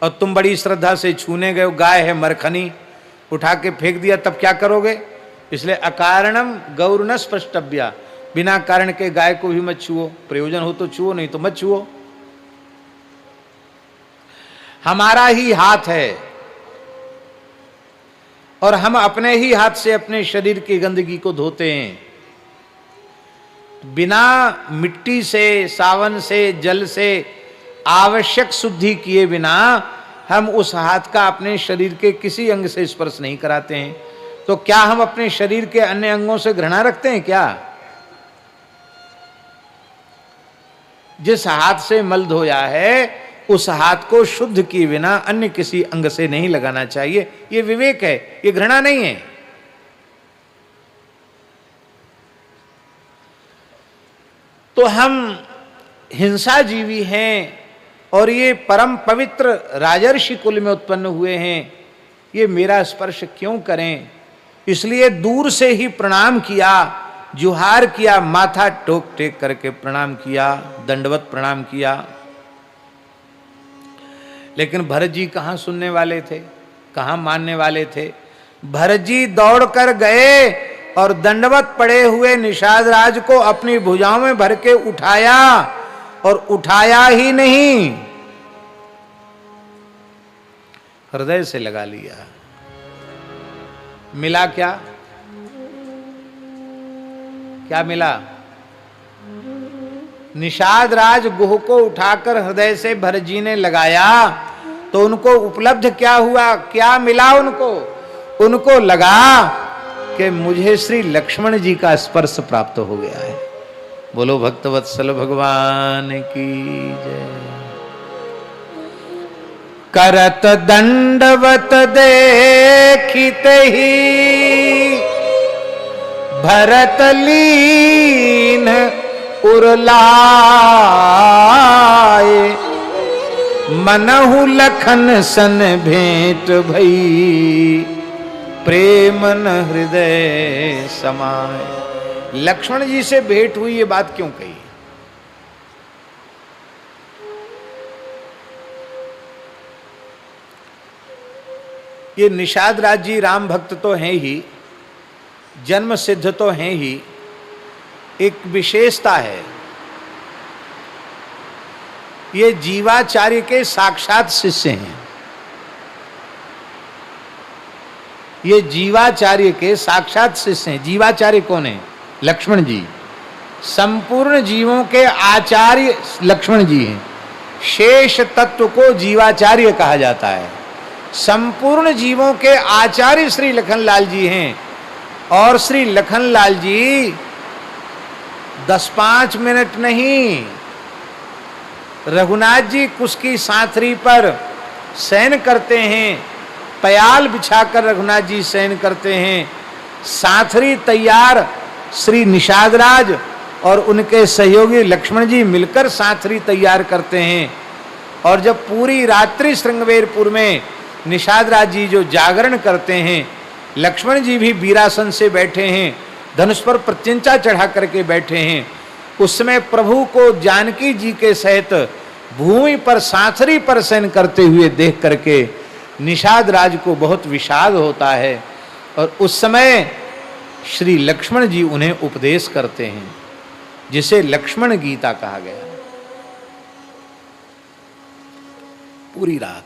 और तुम बड़ी श्रद्धा से छूने गए, गाय है मरखनी, उठा के फेंक दिया, तब क्या करोगे। इसलिए अकारणम गौर्ण स्पृष्टव्या, बिना कारण के गाय को भी मत छुओ, प्रयोजन हो तो छुओ, नहीं तो मत छुओ। हमारा ही हाथ है और हम अपने ही हाथ से अपने शरीर की गंदगी को धोते हैं। बिना मिट्टी से, सावन से, जल से आवश्यक शुद्धि किए बिना हम उस हाथ का अपने शरीर के किसी अंग से स्पर्श नहीं कराते हैं। तो क्या हम अपने शरीर के अन्य अंगों से घृणा रखते हैं क्या। जिस हाथ से मल धोया है उस हाथ को शुद्ध किए बिना अन्य किसी अंग से नहीं लगाना चाहिए। ये विवेक है, ये घृणा नहीं है। तो हम हिंसा जीवी हैं और ये परम पवित्र राजर्षि कुल में उत्पन्न हुए हैं, ये मेरा स्पर्श क्यों करें। इसलिए दूर से ही प्रणाम किया, जुहार किया, माथा टोक टेक करके प्रणाम किया, दंडवत प्रणाम किया। लेकिन भरत जी कहाँ सुनने वाले थे, कहाँ मानने वाले थे। भरत जी दौड़ कर गए और दंडवत पड़े हुए निषाद राज को अपनी भुजाओं में भर के उठाया, और उठाया ही नहीं, हृदय से लगा लिया। मिला क्या, क्या मिला। निषाद राज गुह को उठाकर हृदय से भरत जी ने लगाया तो उनको उपलब्ध क्या हुआ, क्या मिला उनको। उनको लगा कि मुझे श्री लक्ष्मण जी का स्पर्श प्राप्त हो गया है। बोलो भक्तवत्सल भगवान की जय। करत दंडवत देखिते ही भरत लीन उरलाए, मनहु लखन सन भेंट भई, प्रेम न हृदय समाए। लक्ष्मण जी से भेंट हुई, ये बात क्यों कही। ये निषाद राज जी राम भक्त तो हैं ही, जन्म सिद्ध तो हैं ही, एक विशेषता है, ये जीवाचार्य के साक्षात शिष्य हैं। ये जीवाचार्य के साक्षात शिष्य हैं। जीवाचार्य कौन है? लक्ष्मण जी। संपूर्ण जीवों के आचार्य लक्ष्मण जी हैं। शेष तत्व को जीवाचार्य कहा जाता है। संपूर्ण जीवों के आचार्य श्री लखनलाल जी हैं। और श्री लखनलाल जी 10-5 मिनट नहीं, रघुनाथ जी कुसकी साथरी पर शयन करते हैं, पयाल बिछाकर रघुनाथ जी शयन करते हैं, साथरी तैयार श्री निषादराज और उनके सहयोगी लक्ष्मण जी मिलकर साथरी तैयार करते हैं। और जब पूरी रात्रि श्रृंगवेरपुर में निषादराज जी जो जागरण करते हैं, लक्ष्मण जी भी वीरासन से बैठे हैं, धनुष पर प्रत्यंचा चढ़ा करके बैठे हैं, उस समय प्रभु को जानकी जी के सहित भूमि पर साथरी पर शयन करते हुए देख करके निषाद राज को बहुत विषाद होता है। और उस समय श्री लक्ष्मण जी उन्हें उपदेश करते हैं, जिसे लक्ष्मण गीता कहा गया। पूरी रात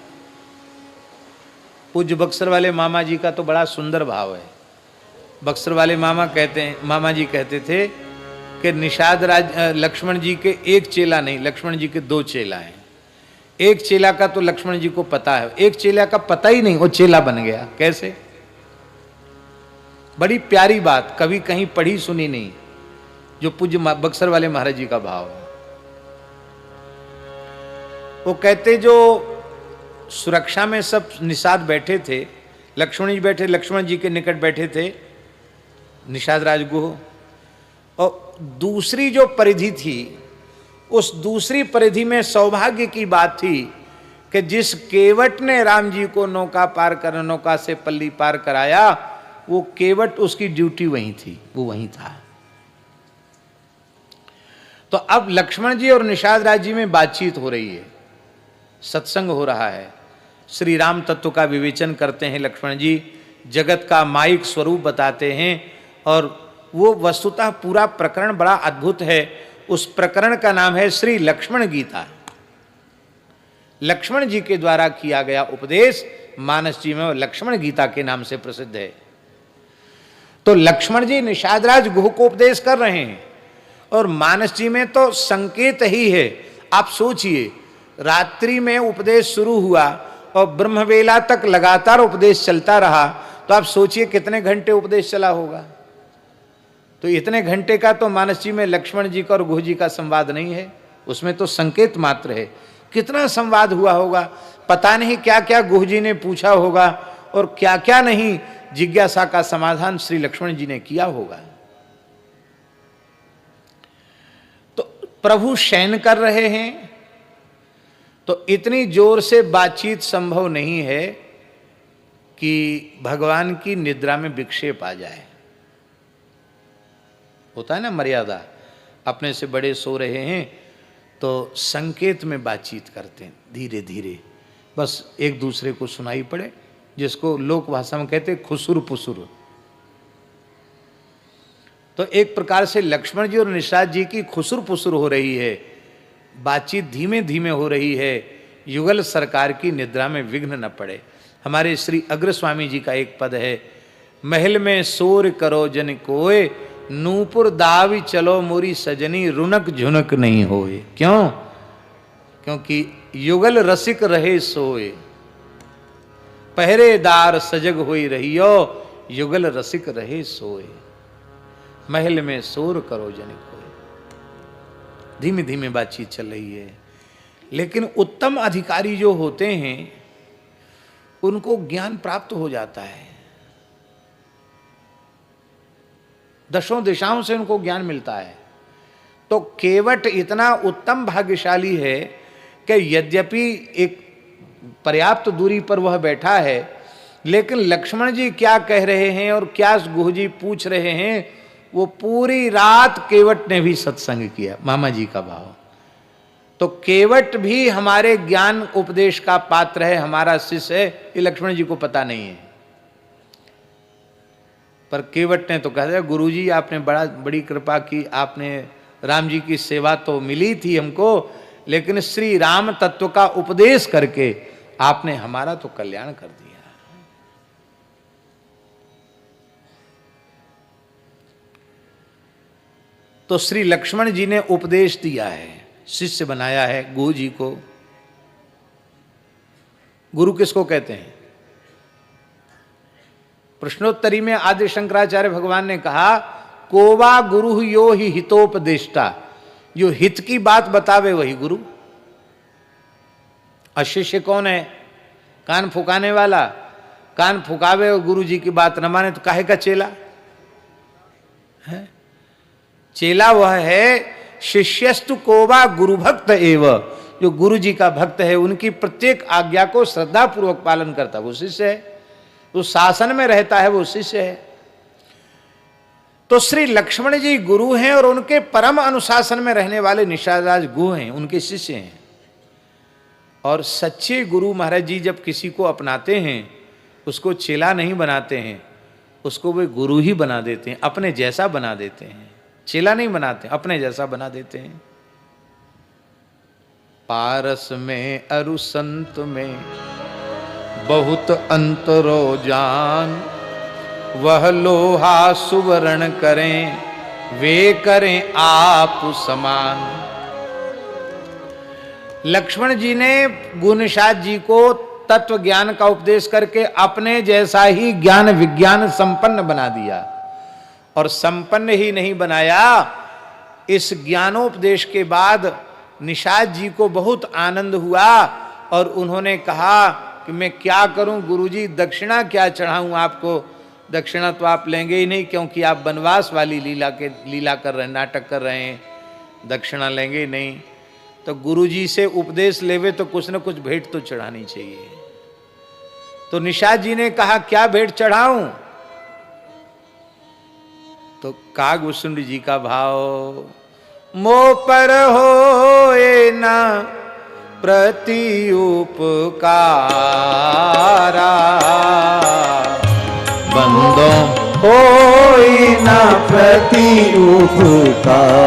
पूज्य बक्सर वाले मामा जी का तो बड़ा सुंदर भाव है। बक्सर वाले मामा जी कहते थे कि निषाद राज लक्ष्मण जी के एक चेला नहीं, लक्ष्मण जी के 2 चेला हैं। एक चेला का तो लक्ष्मण जी को पता है, एक चेला का पता ही नहीं, वो चेला बन गया। कैसे? बड़ी प्यारी बात, कभी कहीं पढ़ी सुनी नहीं, जो पूज्य बक्सर वाले महाराज जी का भाव है। वो कहते जो सुरक्षा में सब निषाद बैठे थे, लक्ष्मण जी बैठे, लक्ष्मण जी के निकट बैठे थे निषाद राजगुह, और दूसरी जो परिधि थी, उस दूसरी परिधि में सौभाग्य की बात थी कि जिस केवट ने राम जी को नौका से पल्ली पार कराया, वो केवट उसकी ड्यूटी वहीं थी, वो वहीं था। तो अब लक्ष्मण जी और निषाद राज जी में बातचीत हो रही है, सत्संग हो रहा है, श्री राम तत्व का विवेचन करते हैं लक्ष्मण जी, जगत का माइक स्वरूप बताते हैं। और वो वस्तुतः पूरा प्रकरण बड़ा अद्भुत है। उस प्रकरण का नाम है श्री लक्ष्मण गीता। लक्ष्मण जी के द्वारा किया गया उपदेश मानस जी में लक्ष्मण गीता के नाम से प्रसिद्ध है। तो लक्ष्मण जी निषादराज गुह को उपदेश कर रहे हैं, और मानस जी में तो संकेत ही है। आप सोचिए, रात्रि में उपदेश शुरू हुआ और ब्रह्मवेला तक लगातार उपदेश चलता रहा, तो आप सोचिए कितने घंटे उपदेश चला होगा। तो इतने घंटे का तो मानस जी में लक्ष्मण जी का और गुह जी का संवाद नहीं है, उसमें तो संकेत मात्र है। कितना संवाद हुआ होगा, पता नहीं क्या क्या गुह जी ने पूछा होगा और क्या क्या नहीं जिज्ञासा का समाधान श्री लक्ष्मण जी ने किया होगा। तो प्रभु शयन कर रहे हैं, तो इतनी जोर से बातचीत संभव नहीं है कि भगवान की निद्रा में विक्षेप आ जाए। होता है ना मर्यादा, अपने से बड़े सो रहे हैं तो संकेत में बातचीत करते हैं, धीरे धीरे, बस एक दूसरे को सुनाई पड़े, जिसको लोक भाषा में कहते हैं खुसुर पुसुर। तो एक प्रकार से लक्ष्मण जी और निषाद जी की खुसुर पुसुर हो रही है, बातचीत धीमे धीमे हो रही है, युगल सरकार की निद्रा में विघ्न न पड़े। हमारे श्री अग्र स्वामी जी का एक पद है, महल में सोर करो जन कोय, नूपुर दावी चलो मोरी सजनी, रुनक झुनक नहीं होए। क्यों? क्योंकि युगल रसिक रहे सोए, पहरेदार सजग होई रहियो, युगल रसिक रहे सोए। महल में शोर करो जन कोय। धीमे धीमे बातचीत चल रही है, लेकिन उत्तम अधिकारी जो होते हैं उनको ज्ञान प्राप्त हो जाता है, दशों दिशाओं से उनको ज्ञान मिलता है। तो केवट इतना उत्तम भाग्यशाली है कि यद्यपि एक पर्याप्त दूरी पर वह बैठा है, लेकिन लक्ष्मण जी क्या कह रहे हैं और क्या गुह जी पूछ रहे हैं, वो पूरी रात केवट ने भी सत्संग किया। मामा जी का भाव, तो केवट भी हमारे ज्ञान उपदेश का पात्र है, हमारा शिष्य है, ये लक्ष्मण जी को पता नहीं है। पर केवट ने तो कह दिया, गुरुजी आपने बड़ी कृपा की, आपने राम जी की सेवा तो मिली थी हमको, लेकिन श्री राम तत्व का उपदेश करके आपने हमारा तो कल्याण कर दिया। तो श्री लक्ष्मण जी ने उपदेश दिया है, शिष्य बनाया है गुरु जी को। गुरु किसको कहते हैं? प्रश्नोत्तरी में आदि शंकराचार्य भगवान ने कहा, कोवा गुरु यो ही हितोपदेष्टा, जो हित की बात बतावे वही गुरु। अशिष्य कौन है? कान फुकाने वाला। कान फुकावे और गुरु जी की बात न माने तो काहे का चेला है? चेला वह है शिष्यस्तु कोवा गुरु भक्त एव, जो गुरु जी का भक्त है, उनकी प्रत्येक आज्ञा को श्रद्धा पूर्वक पालन करता वो शिष्य है, जो शासन में रहता है वो शिष्य है। तो श्री लक्ष्मण जी गुरु हैं और उनके परम अनुशासन में रहने वाले निषादराज गुरु हैं, उनके शिष्य हैं। और सच्चे गुरु महाराज जी जब किसी को अपनाते हैं, उसको चेला नहीं बनाते हैं, उसको वे गुरु ही बना देते हैं, अपने जैसा बना देते हैं। चेला नहीं बनाते, अपने जैसा बना देते हैं। पारस में अरु संत में बहुत अंतरो जान, वह लोहा सुवर्ण करें वे करें आप समान। लक्ष्मण जी ने गुणनिषाद जी को तत्व ज्ञान का उपदेश करके अपने जैसा ही ज्ञान विज्ञान संपन्न बना दिया। और संपन्न ही नहीं बनाया, इस ज्ञानोपदेश के बाद निषाद जी को बहुत आनंद हुआ और उन्होंने कहा कि मैं क्या करूं गुरुजी, दक्षिणा क्या चढ़ाऊं आपको? दक्षिणा तो आप लेंगे ही नहीं, क्योंकि आप वनवास वाली लीला कर रहे हैं, नाटक कर रहे हैं, दक्षिणा लेंगे ही नहीं। तो गुरुजी से उपदेश लेवे तो कुछ न कुछ भेंट तो चढ़ानी चाहिए। तो निषाद जी ने कहा क्या भेंट चढ़ाऊं? तो कागभूषुंड जी का भाव, मो पर होए ना प्रति उपकारा, बंदो होए ना प्रति उपकारा,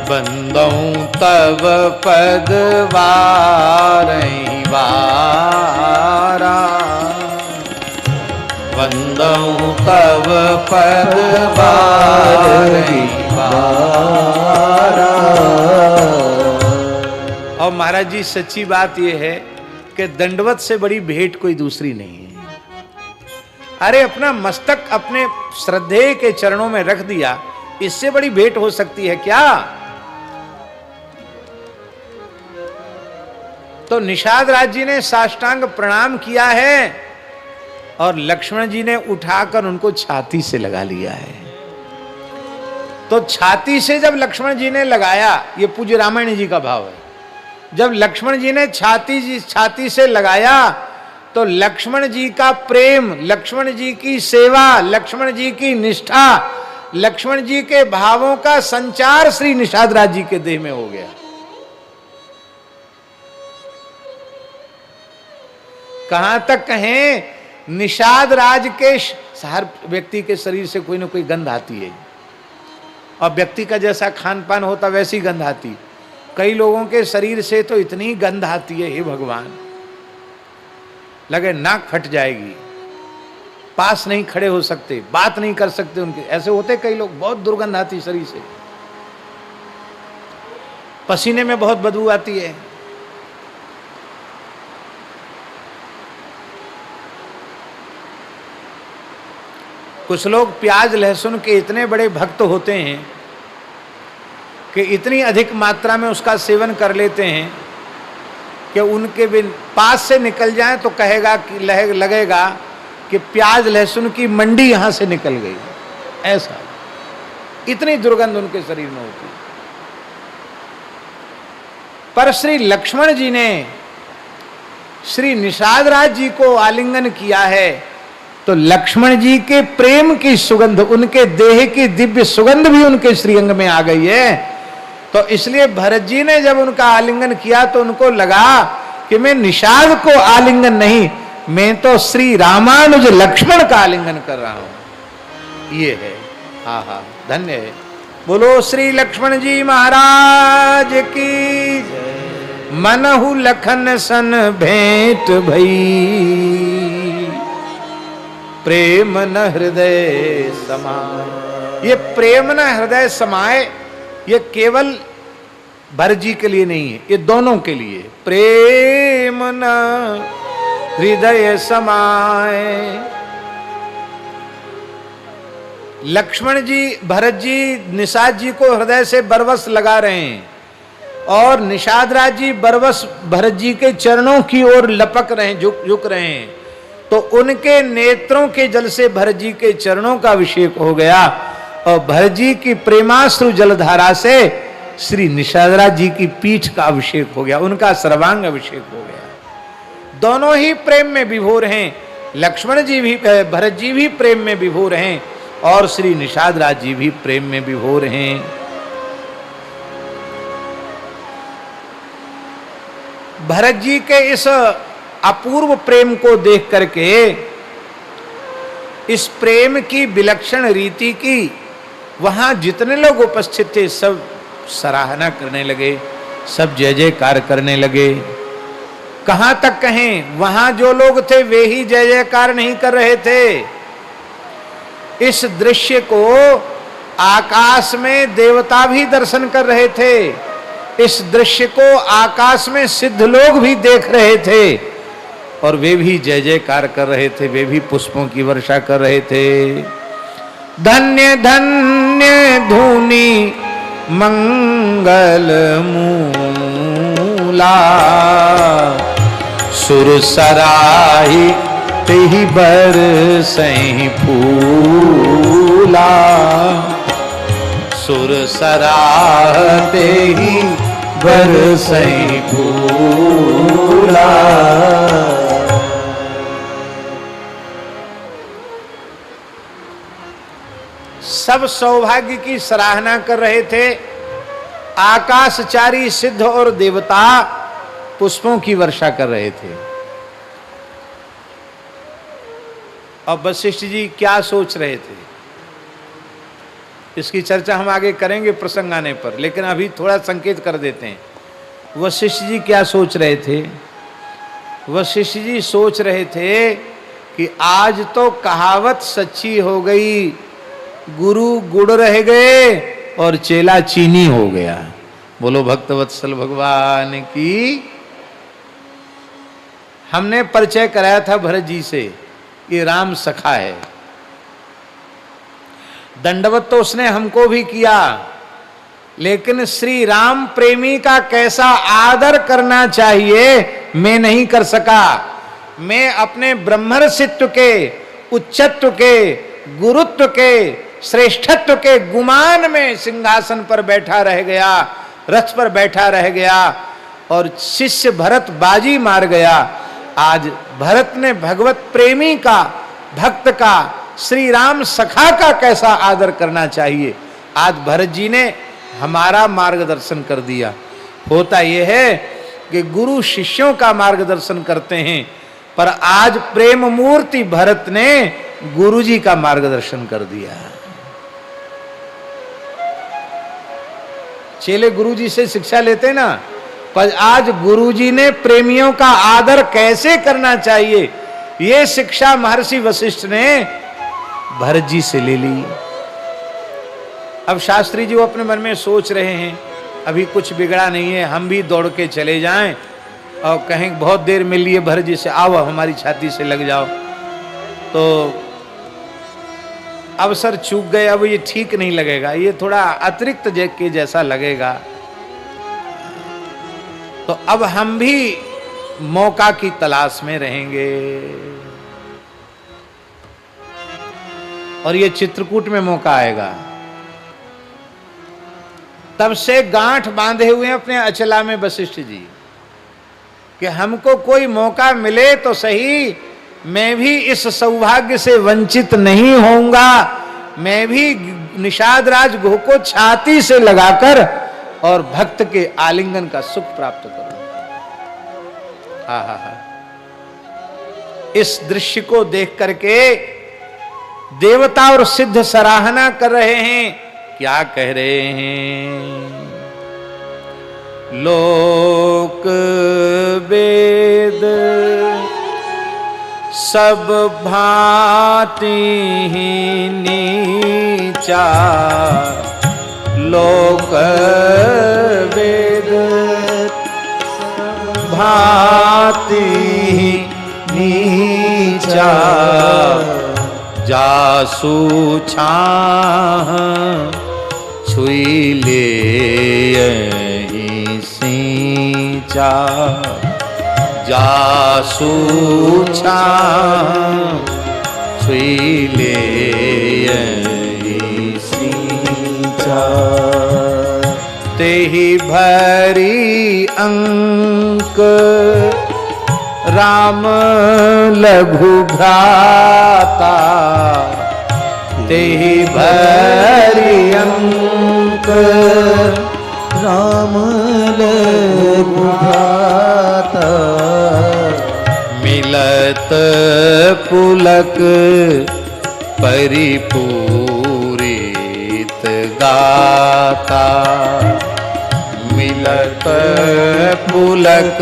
बंदों तब पद वारहि वारा, बंदों तब पद वारहि वारा। और महाराज जी सच्ची बात यह है कि दंडवत से बड़ी भेंट कोई दूसरी नहीं है। अरे अपना मस्तक अपने श्रद्धेय के चरणों में रख दिया, इससे बड़ी भेंट हो सकती है क्या? तो निषाद राज जी ने साष्टांग प्रणाम किया है और लक्ष्मण जी ने उठाकर उनको छाती से लगा लिया है। तो छाती से जब लक्ष्मण जी ने लगाया, ये पूज्य रामायण जी का भाव है, जब लक्ष्मण जी ने छाती से लगाया तो लक्ष्मण जी का प्रेम, लक्ष्मण जी की सेवा, लक्ष्मण जी की निष्ठा, लक्ष्मण जी के भावों का संचार श्री निषाद राज जी के देह में हो गया। कहां तक कहें, निषाद राज के हर व्यक्ति के शरीर से कोई ना कोई गंध आती है, और व्यक्ति का जैसा खान पान होता वैसी गंध आती। कई लोगों के शरीर से तो इतनी गंध आती है, हे भगवान, लगे नाक फट जाएगी, पास नहीं खड़े हो सकते, बात नहीं कर सकते उनके, ऐसे होते कई लोग, बहुत दुर्गंध आती शरीर से, पसीने में बहुत बदबू आती है। कुछ लोग प्याज लहसुन के इतने बड़े भक्त होते हैं कि इतनी अधिक मात्रा में उसका सेवन कर लेते हैं कि उनके पास से निकल जाए तो कहेगा कि लगेगा कि प्याज लहसुन की मंडी यहां से निकल गई, ऐसा इतनी दुर्गंध उनके शरीर में होती है। पर श्री लक्ष्मण जी ने श्री निषाद राज जी को आलिंगन किया है तो लक्ष्मण जी के प्रेम की सुगंध, उनके देह की दिव्य सुगंध भी उनके श्रीअंग में आ गई है। तो इसलिए भरत जी ने जब उनका आलिंगन किया तो उनको लगा कि मैं निषाद को आलिंगन नहीं, मैं तो श्री रामानुज लक्ष्मण का आलिंगन कर रहा हूं। ये है, हा हा, धन्य है। बोलो श्री लक्ष्मण जी महाराज की। मनहु लखन सन भेंट भई, प्रेम न हृदय समाए। ये प्रेम न हृदय समाए, ये केवल भरत जी के लिए नहीं है, ये दोनों के लिए। प्रेम न हृदय समाए। लक्ष्मण जी, भरत जी निषाद जी को हृदय से बरबस लगा रहे हैं और निषाद राज जी बरबस भरत जी के चरणों की ओर लपक रहे हैं, झुक रहे हैं। तो उनके नेत्रों के जल से भरत जी के चरणों का अभिषेक हो गया और भरत जी की प्रेमाश्रु जलधारा से श्री निषाद राज जी की पीठ का अभिषेक हो गया, उनका सर्वांग अभिषेक हो गया। दोनों ही प्रेम में विभोर हैं, लक्ष्मण जी भी, भरत जी भी प्रेम में विभोर हैं और श्री निषाद राज जी भी प्रेम में विभोर हैं। भरत जी के इस अपूर्व प्रेम को देख करके, इस प्रेम की विलक्षण रीति की वहां जितने लोग उपस्थित थे सब सराहना करने लगे, सब जय जयकार करने लगे। कहां तक कहें, वहां जो लोग थे वे ही जय जयकार नहीं कर रहे थे। इस दृश्य को आकाश में देवता भी दर्शन कर रहे थे, इस दृश्य को आकाश में सिद्ध लोग भी देख रहे थे और वे भी जय जयकार कर रहे थे, वे भी पुष्पों की वर्षा कर रहे थे। धन्य धन्य धुनी मंगल मूला, सुर सराही तेहि बरसहि फूला, सुर सराहते ही बरसहि फूला। सब सौभाग्य की सराहना कर रहे थे। आकाशचारी सिद्ध और देवता पुष्पों की वर्षा कर रहे थे। और वशिष्ठ जी क्या सोच रहे थे, इसकी चर्चा हम आगे करेंगे प्रसंग आने पर, लेकिन अभी थोड़ा संकेत कर देते हैं। वशिष्ठ जी क्या सोच रहे थे? वशिष्ठ जी सोच रहे थे कि आज तो कहावत सच्ची हो गई, गुरु गुड़ रह गए और चेला चीनी हो गया। बोलो भक्तवत्सल भगवान की। हमने परिचय कराया था भरत जी से, ये राम सखा है। दंडवत तो उसने हमको भी किया, लेकिन श्री राम प्रेमी का कैसा आदर करना चाहिए मैं नहीं कर सका। मैं अपने ब्रह्मर्षित्व के, उच्चत्व के, गुरुत्व के, श्रेष्ठत्व के गुमान में सिंहासन पर बैठा रह गया, रथ पर बैठा रह गया और शिष्य भरत बाजी मार गया। आज भरत ने भगवत प्रेमी का, भक्त का, श्री राम सखा का कैसा आदर करना चाहिए, आज भरत जी ने हमारा मार्गदर्शन कर दिया। होता यह है कि गुरु शिष्यों का मार्गदर्शन करते हैं, पर आज प्रेम मूर्ति भरत ने गुरु जी का मार्गदर्शन कर दिया। चेले गुरु जी से शिक्षा लेते ना, पर आज गुरु जी ने प्रेमियों का आदर कैसे करना चाहिए, ये शिक्षा महर्षि वशिष्ठ ने भरत जी से ले ली। अब शास्त्री जी वो अपने मन में सोच रहे हैं अभी कुछ बिगड़ा नहीं है, हम भी दौड़ के चले जाएं और कहें बहुत देर मिल लिए भरत जी से, आओ हमारी छाती से लग जाओ। तो अवसर चूक गए, अब ये ठीक नहीं लगेगा, ये थोड़ा अतिरिक्त के जैसा लगेगा। तो अब हम भी मौका की तलाश में रहेंगे और ये चित्रकूट में मौका आएगा। तब से गांठ बांधे हुए हैं अपने अचला में वशिष्ठ जी कि हमको कोई मौका मिले तो सही, मैं भी इस सौभाग्य से वंचित नहीं होऊंगा, मैं भी निषाद राज गुह को छाती से लगाकर और भक्त के आलिंगन का सुख प्राप्त करूंगा। हा हा हा। इस दृश्य को देख करके देवता और सिद्ध सराहना कर रहे हैं। क्या कह रहे हैं? लोक वेद सब भांति ही नीचा, लोक वेद भांति ही नीचा, जासु छाह छुई ले यही सींचा, जासु छाह छुई ले यही सींचा, तेहि भरी अंक राम लघु भ्राता, तेहि भरी अंक राम लघु भ्राता, मिलत पुलक परिपूरित गाता, मिलत पुलक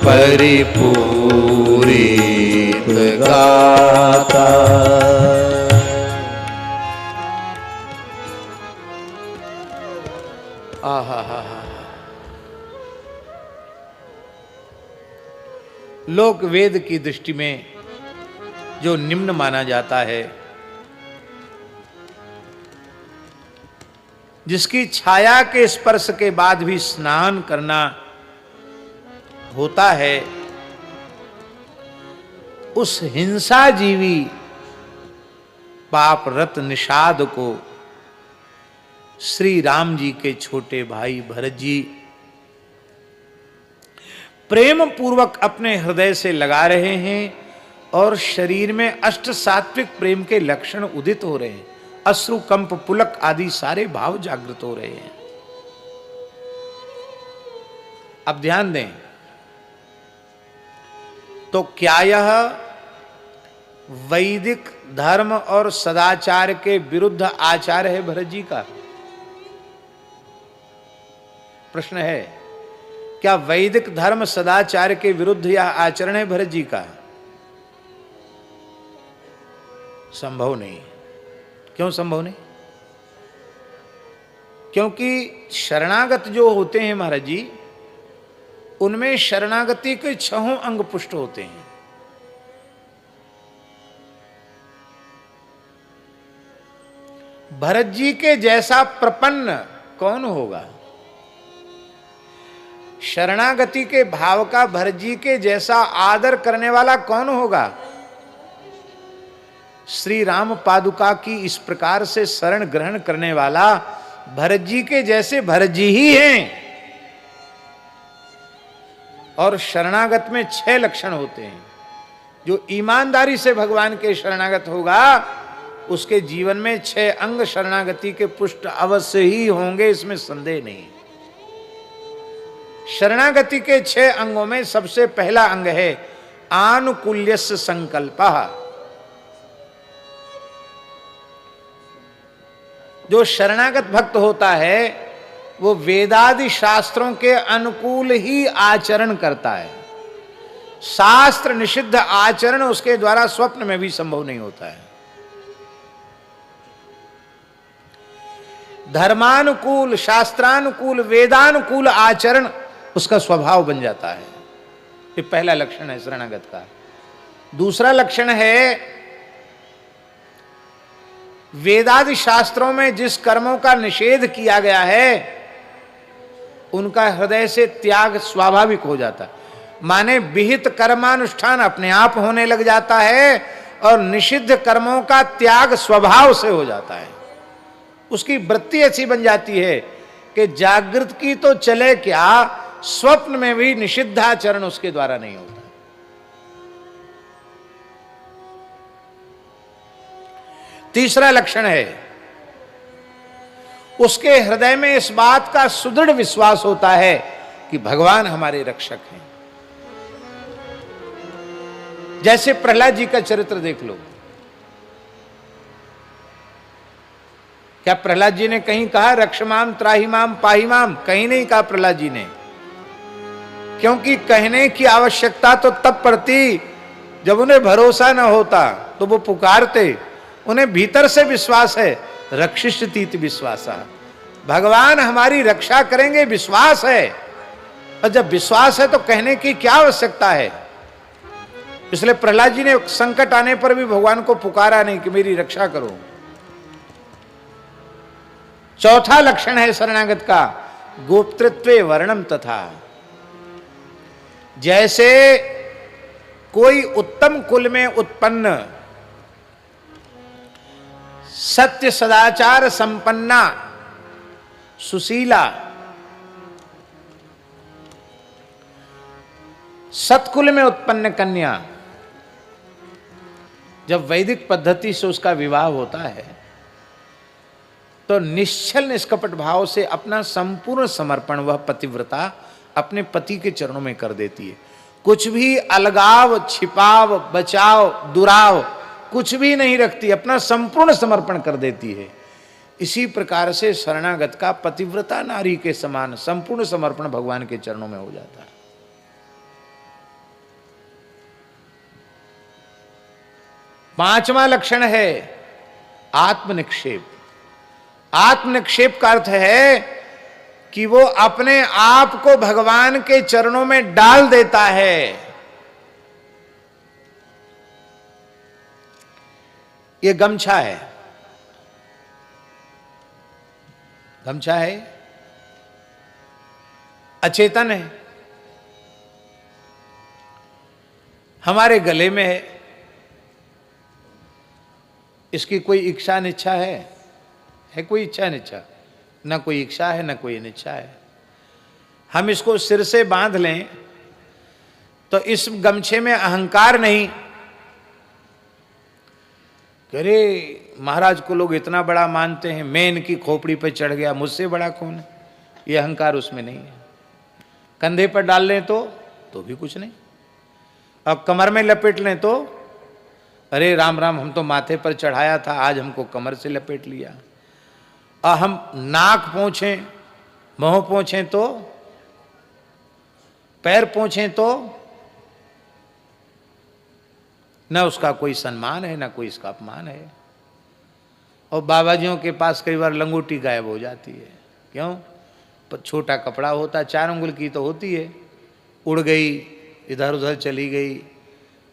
परिपूरित गाता। आहा हा हा। लोक वेद की दृष्टि में जो निम्न माना जाता है, जिसकी छाया के स्पर्श के बाद भी स्नान करना होता है, उस हिंसा जीवी पाप रत निषाद को श्री राम जी के छोटे भाई भरत जी प्रेम पूर्वक अपने हृदय से लगा रहे हैं और शरीर में अष्ट सात्विक प्रेम के लक्षण उदित हो रहे हैं। अश्रु कंप पुलक आदि सारे भाव जागृत हो रहे हैं। अब ध्यान दें, तो क्या यह वैदिक धर्म और सदाचार के विरुद्ध आचार है भरत जी का? प्रश्न है, क्या वैदिक धर्म सदाचार के विरुद्ध यह आचरण है भरत जी का? संभव नहीं। क्यों संभव नहीं? क्योंकि शरणागत जो होते हैं महाराज जी, उनमें शरणागति के 6 अंग पुष्ट होते हैं। भरत जी के जैसा प्रपन्न कौन होगा? शरणागति के भाव का भरत जी के जैसा आदर करने वाला कौन होगा? श्री राम पादुका की इस प्रकार से शरण ग्रहण करने वाला भरत जी के जैसे भरत जी ही हैं। और शरणागत में 6 लक्षण होते हैं। जो ईमानदारी से भगवान के शरणागत होगा, उसके जीवन में 6 अंग शरणागति के पुष्ट अवश्य ही होंगे, इसमें संदेह नहीं। शरणागति के 6 अंगों में सबसे पहला अंग है आनुकूल्यस्य संकल्पः। जो शरणागत भक्त होता है वो वेदादि शास्त्रों के अनुकूल ही आचरण करता है। शास्त्र निषिद्ध आचरण उसके द्वारा स्वप्न में भी संभव नहीं होता है। धर्मानुकूल, शास्त्रानुकूल, वेदानुकूल आचरण उसका स्वभाव बन जाता है। ये पहला लक्षण है शरणागत का। दूसरा लक्षण है वेदादि शास्त्रों में जिस कर्मों का निषेध किया गया है उनका हृदय से त्याग स्वाभाविक हो जाता है। माने विहित कर्मानुष्ठान अपने आप होने लग जाता है और निषिद्ध कर्मों का त्याग स्वभाव से हो जाता है। उसकी वृत्ति ऐसी बन जाती है कि जागृत की तो चले क्या, स्वप्न में भी निषिद्धाचरण उसके द्वारा नहीं होता। तीसरा लक्षण है, उसके हृदय में इस बात का सुदृढ़ विश्वास होता है कि भगवान हमारे रक्षक हैं। जैसे प्रहलाद जी का चरित्र देख लो। क्या प्रहलाद जी ने कहीं कहा रक्षमाम त्राहिमाम पाहिमाम? कहीं नहीं कहा प्रहलाद जी ने, क्योंकि कहने की आवश्यकता तो तब पड़ती जब उन्हें भरोसा न होता, तो वो पुकारते। उन्हें भीतर से विश्वास है, रक्षिष्यतीति विश्वासा, भगवान हमारी रक्षा करेंगे, विश्वास है। और जब विश्वास है तो कहने की क्या आवश्यकता है? इसलिए प्रहलाद जी ने संकट आने पर भी भगवान को पुकारा नहीं कि मेरी रक्षा करो। चौथा लक्षण है शरणागत का, गोप्तृत्वे वर्णम तथा। जैसे कोई उत्तम कुल में उत्पन्न सत्य सदाचार संपन्ना सुशीला सत्कुल में उत्पन्न कन्या, जब वैदिक पद्धति से उसका विवाह होता है तो निश्चल निष्कपट भाव से अपना संपूर्ण समर्पण वह पतिव्रता अपने पति के चरणों में कर देती है। कुछ भी अलगाव, छिपाव, बचाव, दुराव कुछ भी नहीं रखती, अपना संपूर्ण समर्पण कर देती है। इसी प्रकार से शरणागत का पतिव्रता नारी के समान संपूर्ण समर्पण भगवान के चरणों में हो जाता है। पांचवा लक्षण है आत्मनिक्षेप। आत्मनिक्षेप का अर्थ है कि वो अपने आप को भगवान के चरणों में डाल देता है। ये गमछा है, गमछा है, अचेतन है, हमारे गले में है। इसकी कोई इच्छा अनिच्छा है कोई इच्छा अनिच्छा? ना कोई इच्छा है ना कोई अनिच्छा है। हम इसको सिर से बांध लें तो इस गमछे में अहंकार नहीं, अरे महाराज को लोग इतना बड़ा मानते हैं, मैं इनकी खोपड़ी पर चढ़ गया, मुझसे बड़ा कौन है, ये अहंकार उसमें नहीं है। कंधे पर डाल लें तो भी कुछ नहीं, अब कमर में लपेट लें तो अरे राम राम, हम तो माथे पर चढ़ाया था, आज हमको कमर से लपेट लिया। और हम नाक पोंछें, मुंह पोंछें तो, पैर पोंछें तो न उसका कोई सम्मान है, न कोई इसका अपमान है। और बाबाजियों के पास कई बार लंगोटी गायब हो जाती है। क्यों? छोटा कपड़ा होता, 4 उंगल की तो होती है, उड़ गई, इधर उधर चली गई,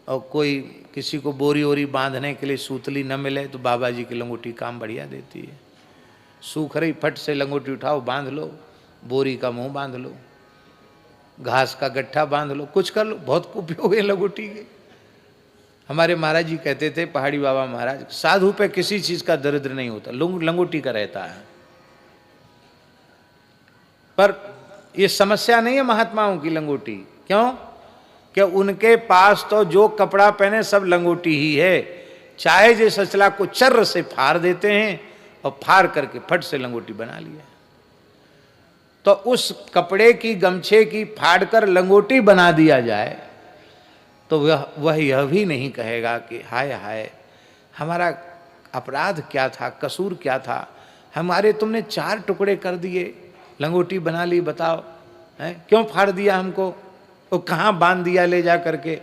और कोई किसी को बोरी ओरी बांधने के लिए सूतली न मिले तो बाबा जी की लंगोटी काम बढ़िया देती है। सूख रही, फट से लंगोटी उठाओ, बांध लो, बोरी का मुंह बांध लो, घास का गट्ठा बांध लो, कुछ कर लो, बहुत उपयोग है लंगोटी के। हमारे महाराज जी कहते थे, पहाड़ी बाबा महाराज, साधु पे किसी चीज का दरिद्र नहीं होता, लंगोटी का रहता है। पर ये समस्या नहीं है महात्माओं की लंगोटी। क्यों? कि उनके पास तो जो कपड़ा पहने सब लंगोटी ही है, चाहे जिस सचला को चर्र से फाड़ देते हैं और फाड़ करके फट से लंगोटी बना लिया। तो उस कपड़े की, गमछे की फाड़ कर लंगोटी बना दिया जाए तो वह यह भी नहीं कहेगा कि हाय हाय हमारा अपराध क्या था, कसूर क्या था, हमारे तुमने 4 टुकड़े कर दिए, लंगोटी बना ली, बताओ हैं क्यों फाड़ दिया हमको, वो कहाँ बांध दिया ले जा करके।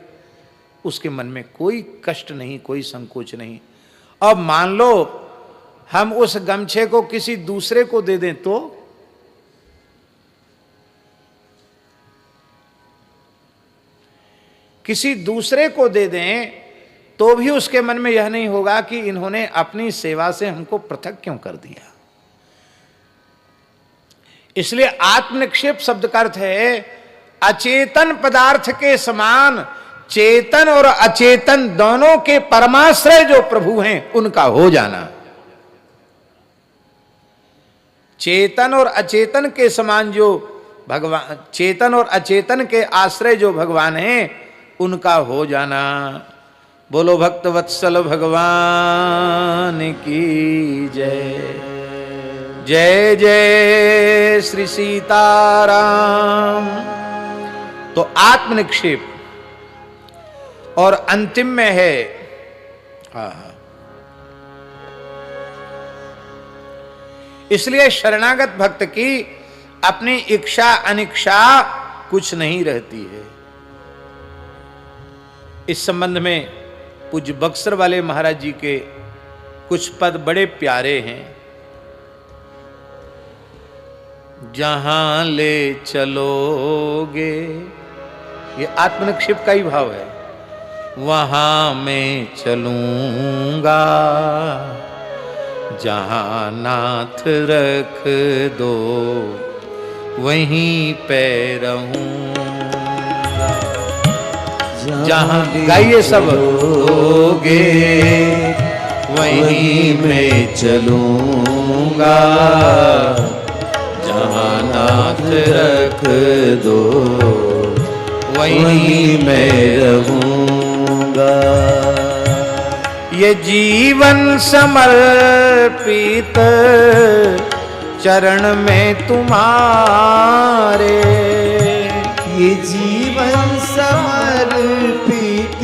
उसके मन में कोई कष्ट नहीं, कोई संकोच नहीं। अब मान लो हम उस गमछे को किसी दूसरे को दे दें तो किसी दूसरे को दे दें तो भी उसके मन में यह नहीं होगा कि इन्होंने अपनी सेवा से हमको पृथक क्यों कर दिया। इसलिए आत्मनिक्षेप शब्द का अर्थ है अचेतन पदार्थ के समान चेतन और अचेतन दोनों के परमाश्रय जो प्रभु हैं उनका हो जाना। चेतन और अचेतन के समान जो भगवान, चेतन और अचेतन के आश्रय जो भगवान हैं उनका हो जाना। बोलो भक्त वत्सल भगवान की जय। जय जय श्री सीताराम। तो आत्मनिक्षेप और अंतिम में है इसलिए शरणागत भक्त की अपनी इच्छा अनिच्छा कुछ नहीं रहती है। इस संबंध में पूज्य बक्सर वाले महाराज जी के कुछ पद बड़े प्यारे हैं। जहां ले चलोगे, ये आत्मनिक्षेप का ही भाव है, वहां मैं चलूंगा। जहां नाथ रख दो वहीं पे रहूंगा। जहां गाइए सब लोगे वहीं मैं चलूंगा। जहां नाथ रख दो वहीं मैं रहूंगा। ये जीवन समर्पित चरण में तुम्हारे। ये जीवन समर्पित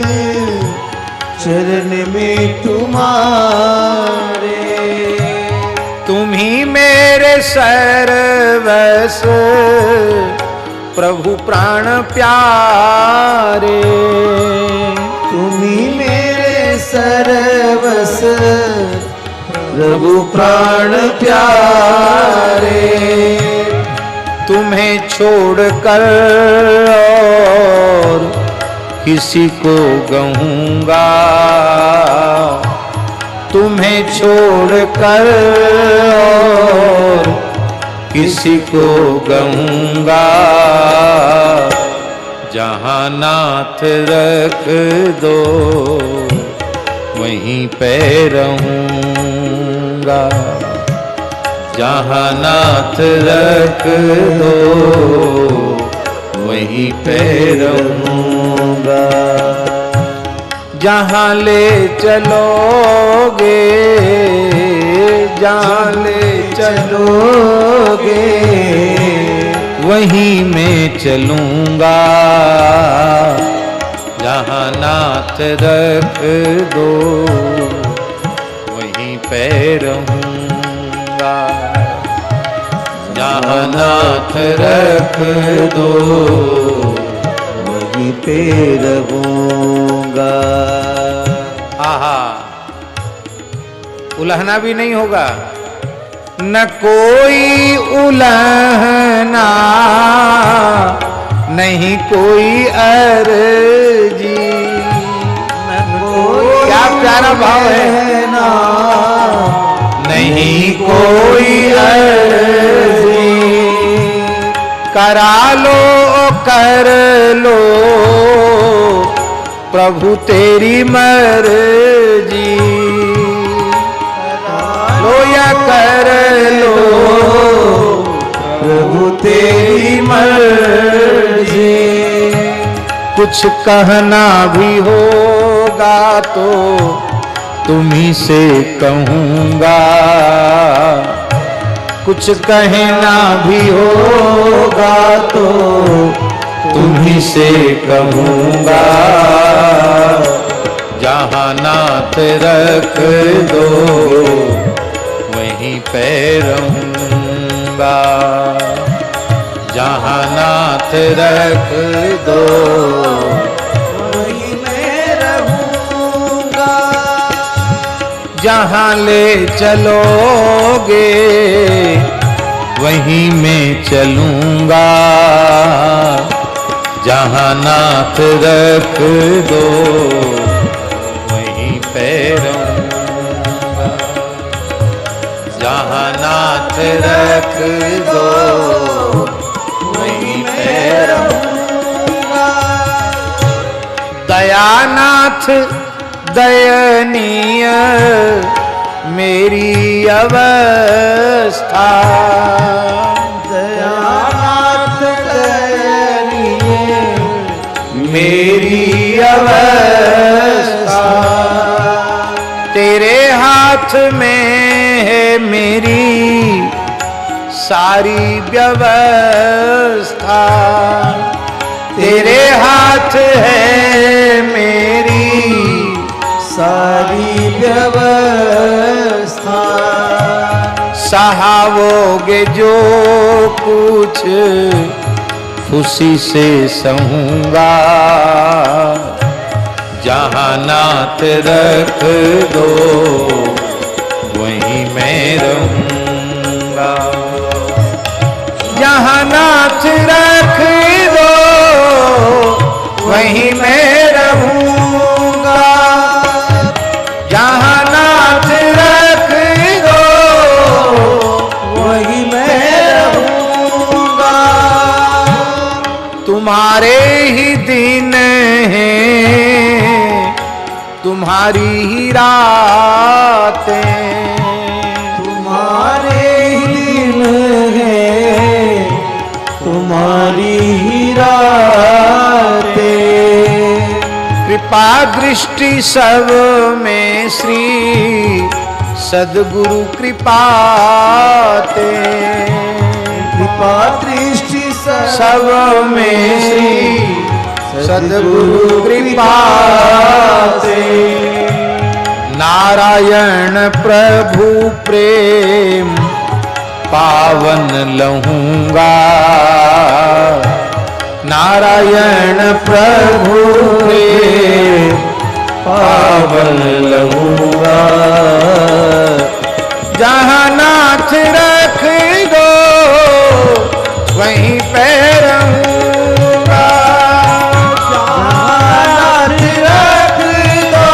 चरण में तुम्हारे। तुम ही मेरे सर्वस्व प्रभु प्राण प्यारे। तुम ही मेरे सर्वस्व प्रभु प्राण प्यारे। तुम्हें छोड़कर और किसी को कहूँगा। तुम्हें छोड़कर और किसी को कहूँगा। जहाँ नाथ रख दो वहीं पे रहूँगा। जहाँ नाथ रख दो वहीं पे रहूँगा। जहाँ ले चलोगे, जहाँ ले चलोगे वहीं मैं चलूँगा। जहाँ नाथ रख दो वहीं पे रहूँगा। जहाँ नाथ रख दो वहीं पे रहूँगा। आहा, उलहना भी नहीं होगा। न कोई उलहना नहीं कोई अर्जी। क्या प्यारा भाव है ना, नहीं कोई अर्जी। करा लो कर लो प्रभु तेरी मर्जी। लो या कर लो प्रभु तेरी मर्जी। कुछ कहना भी होगा तो तुम्ही से कहूँगा। कुछ कहना भी होगा तो तुम्ही से कहूँगा। जहाँ नाथ रख दो वहीं पे रहूँगा। जहाँ नाथ रख दो वहीं मैं रहूँगा। जहाँ ले चलोगे वहीं मैं चलूँगा। जहाँ नाथ रख दो वहीं पे रहूँगा। जहाँ नाथ रख दो वहीं पे रहूँगा। दयानाथ दयनीय मेरी अवस्था। दयानाथ दयनीय मेरी अवस्था। तेरे हाथ में है मेरी सारी व्यवस्था, तेरे हाथ है मेरी सारी व्यवस्था। सहावोगे जो कुछ खुशी से सहूंगा, जहाँ नाथ रख दो वहीं मैं रहूंगा, जहाँ नाथ रख दो वहीं मैं रहूंगा, जहाँ नाथ रख दो वही मैं रहूंगा। तुम्हारे ही दिन हैं, तुम्हारी ही रातें, तुम्हारे ही दिन है, तुम्हारी ही रातें। कृपा दृष्टि सब में श्री सद्गुरु कृपाते, कृपा दृष्टि सब में श्री सद्गुरु कृपाते। नारायण प्रभु प्रेम पावन लहूंगा, नारायण प्रभु प्रेम पावन लहूंगा, जहाँ नाथ रख दो वहीं पे रहूंगा, नाथ रख दो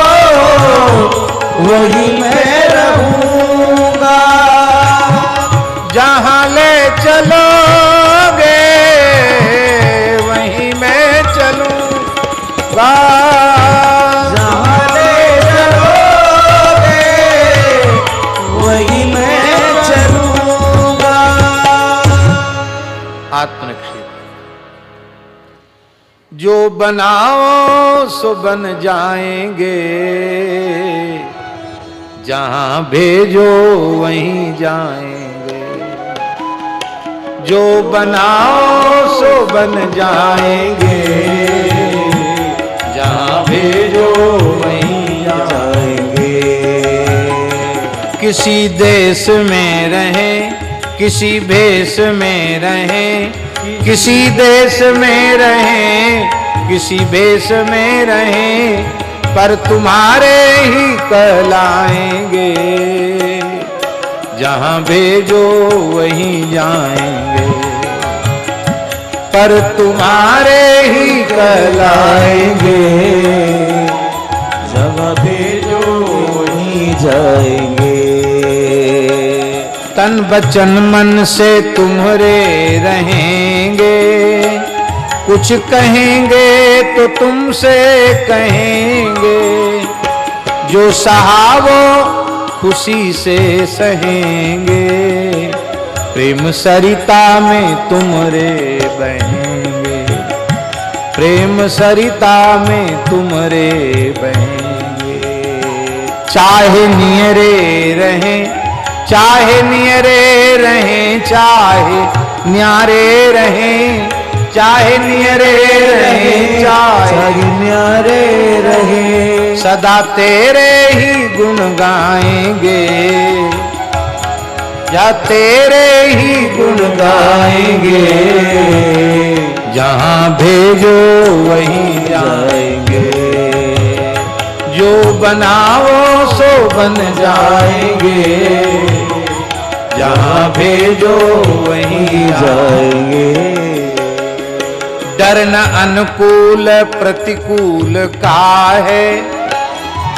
वही मैं रहूंगा, जहाँ ले चलोगे वहीं मैं चलूंगा, जहाँ ले चलोगे वही मैं चलूंगा। आत्मनिक्षेप। जो बनाओ सो बन जाएंगे, जहां भेजो वहीं जाएंगे, जो बनाओ सो बन जाएंगे, जहां भेजो वहीं जाएंगे। किसी देश में रहें, किसी भेष में रहें, किसी देश में रहें, किसी भेष में रहें, पर तुम्हारे ही कहलाएंगे, जहां भेजो वहीं जाएंगे, पर तुम्हारे ही कहलाएंगे, जहाँ भेजो वहीं जाएंगे। तन बचन मन से तुम्हारे रहेंगे, कुछ कहेंगे तो तुमसे कहेंगे, जो सहावो खुशी से सहेंगे, प्रेम सरिता में तुमरे बहेंगे, प्रेम सरिता में तुमरे बहेंगे। चाहे नियरे रहें, चाहे नियरे रहें, चाहे न्यारे रहें, चाहे नियरे रहें, चाहे न्यारे रहे, सदा तेरे ही गुण गाएंगे, या तेरे ही गुण गाएंगे, जहां भेजो वहीं जाएंगे, जो बनाओ सो बन जाएंगे, जहां भेजो वहीं जाएंगे। डर न अनुकूल प्रतिकूल का है,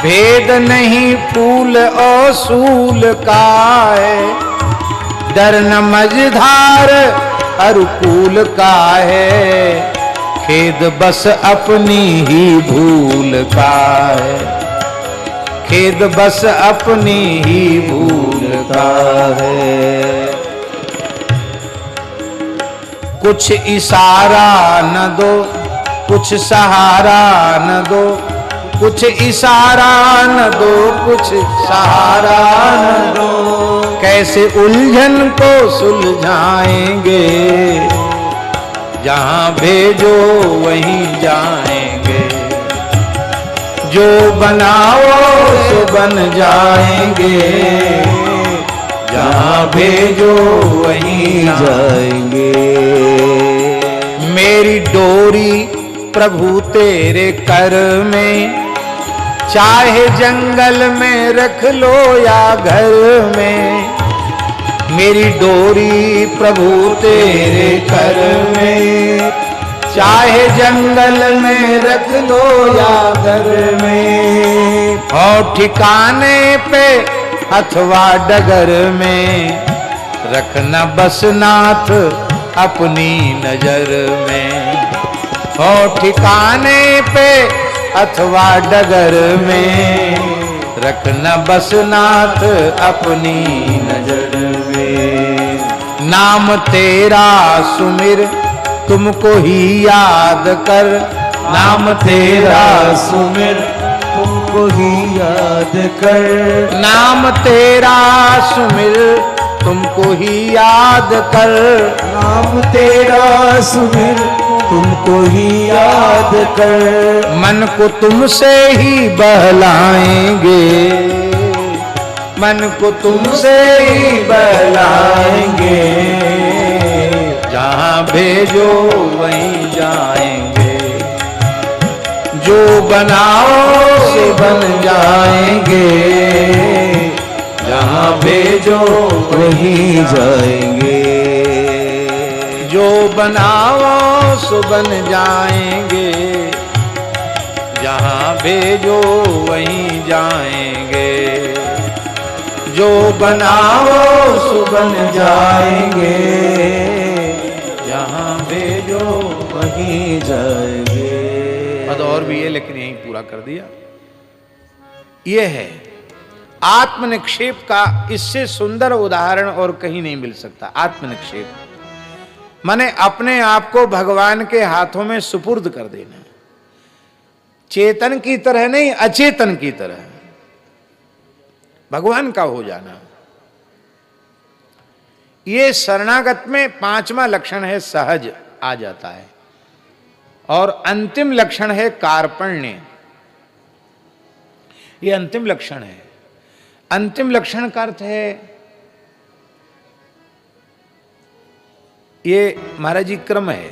भेद नहीं फूल और सूल का है, डर न मझधार अनुकूल का है, खेद बस अपनी ही भूल का है, खेद बस अपनी ही भूल का है। कुछ इशारा न दो, कुछ सहारा न दो, कुछ इशारा न दो, कुछ सहारा न दो, कैसे उलझन को सुलझाएंगे, जहां भेजो वहीं जाएंगे, जो बनाओ सो बन जाएंगे, जहां भेजो वहीं जाएंगे। मेरी डोरी प्रभु तेरे कर में, चाहे जंगल में रख लो या घर में, मेरी डोरी प्रभु तेरे कर में, चाहे जंगल में रख लो या घर में, और ठिकाने पे अथवा डगर में, रखना बस नाथ अपनी नजर में, और ठिकाने पे अथवा डगर में, रखना बस नाथ अपनी नजर में। नाम तेरा सुमिर तुमको ही याद कर, नाम तेरा सुमिर तुमको ही याद कर, नाम तेरा सुमिर तुमको ही याद कर, नाम तेरा सुमिर तुमको ही याद कर, मन को तुमसे ही बहलाएंगे, मन को तुमसे ही बहलाएंगे, जहां भेजो वहीं जाएंगे, जो बनाओ से बन जाएंगे, जहां भेजो वहीं जाएंगे, जो बनाओ सो बन जाएंगे, जहां भेजो वहीं जाएंगे, जो बनाओ सो बन जाएंगे, जहां भेजो वहीं जाएंगे। पद और भी है लेकिन यहीं पूरा कर दिया। यह है आत्मनिक्षेप का, इससे सुंदर उदाहरण और कहीं नहीं मिल सकता। आत्मनिक्षेप माने अपने आप को भगवान के हाथों में सुपुर्द कर देना, चेतन की तरह नहीं, अचेतन की तरह भगवान का हो जाना। ये शरणागत में 5वां लक्षण है, सहज आ जाता है, और अंतिम लक्षण है कार्पण्य। ये अंतिम लक्षण है। अंतिम लक्षण का अर्थ है, ये महाराज जी क्रम है,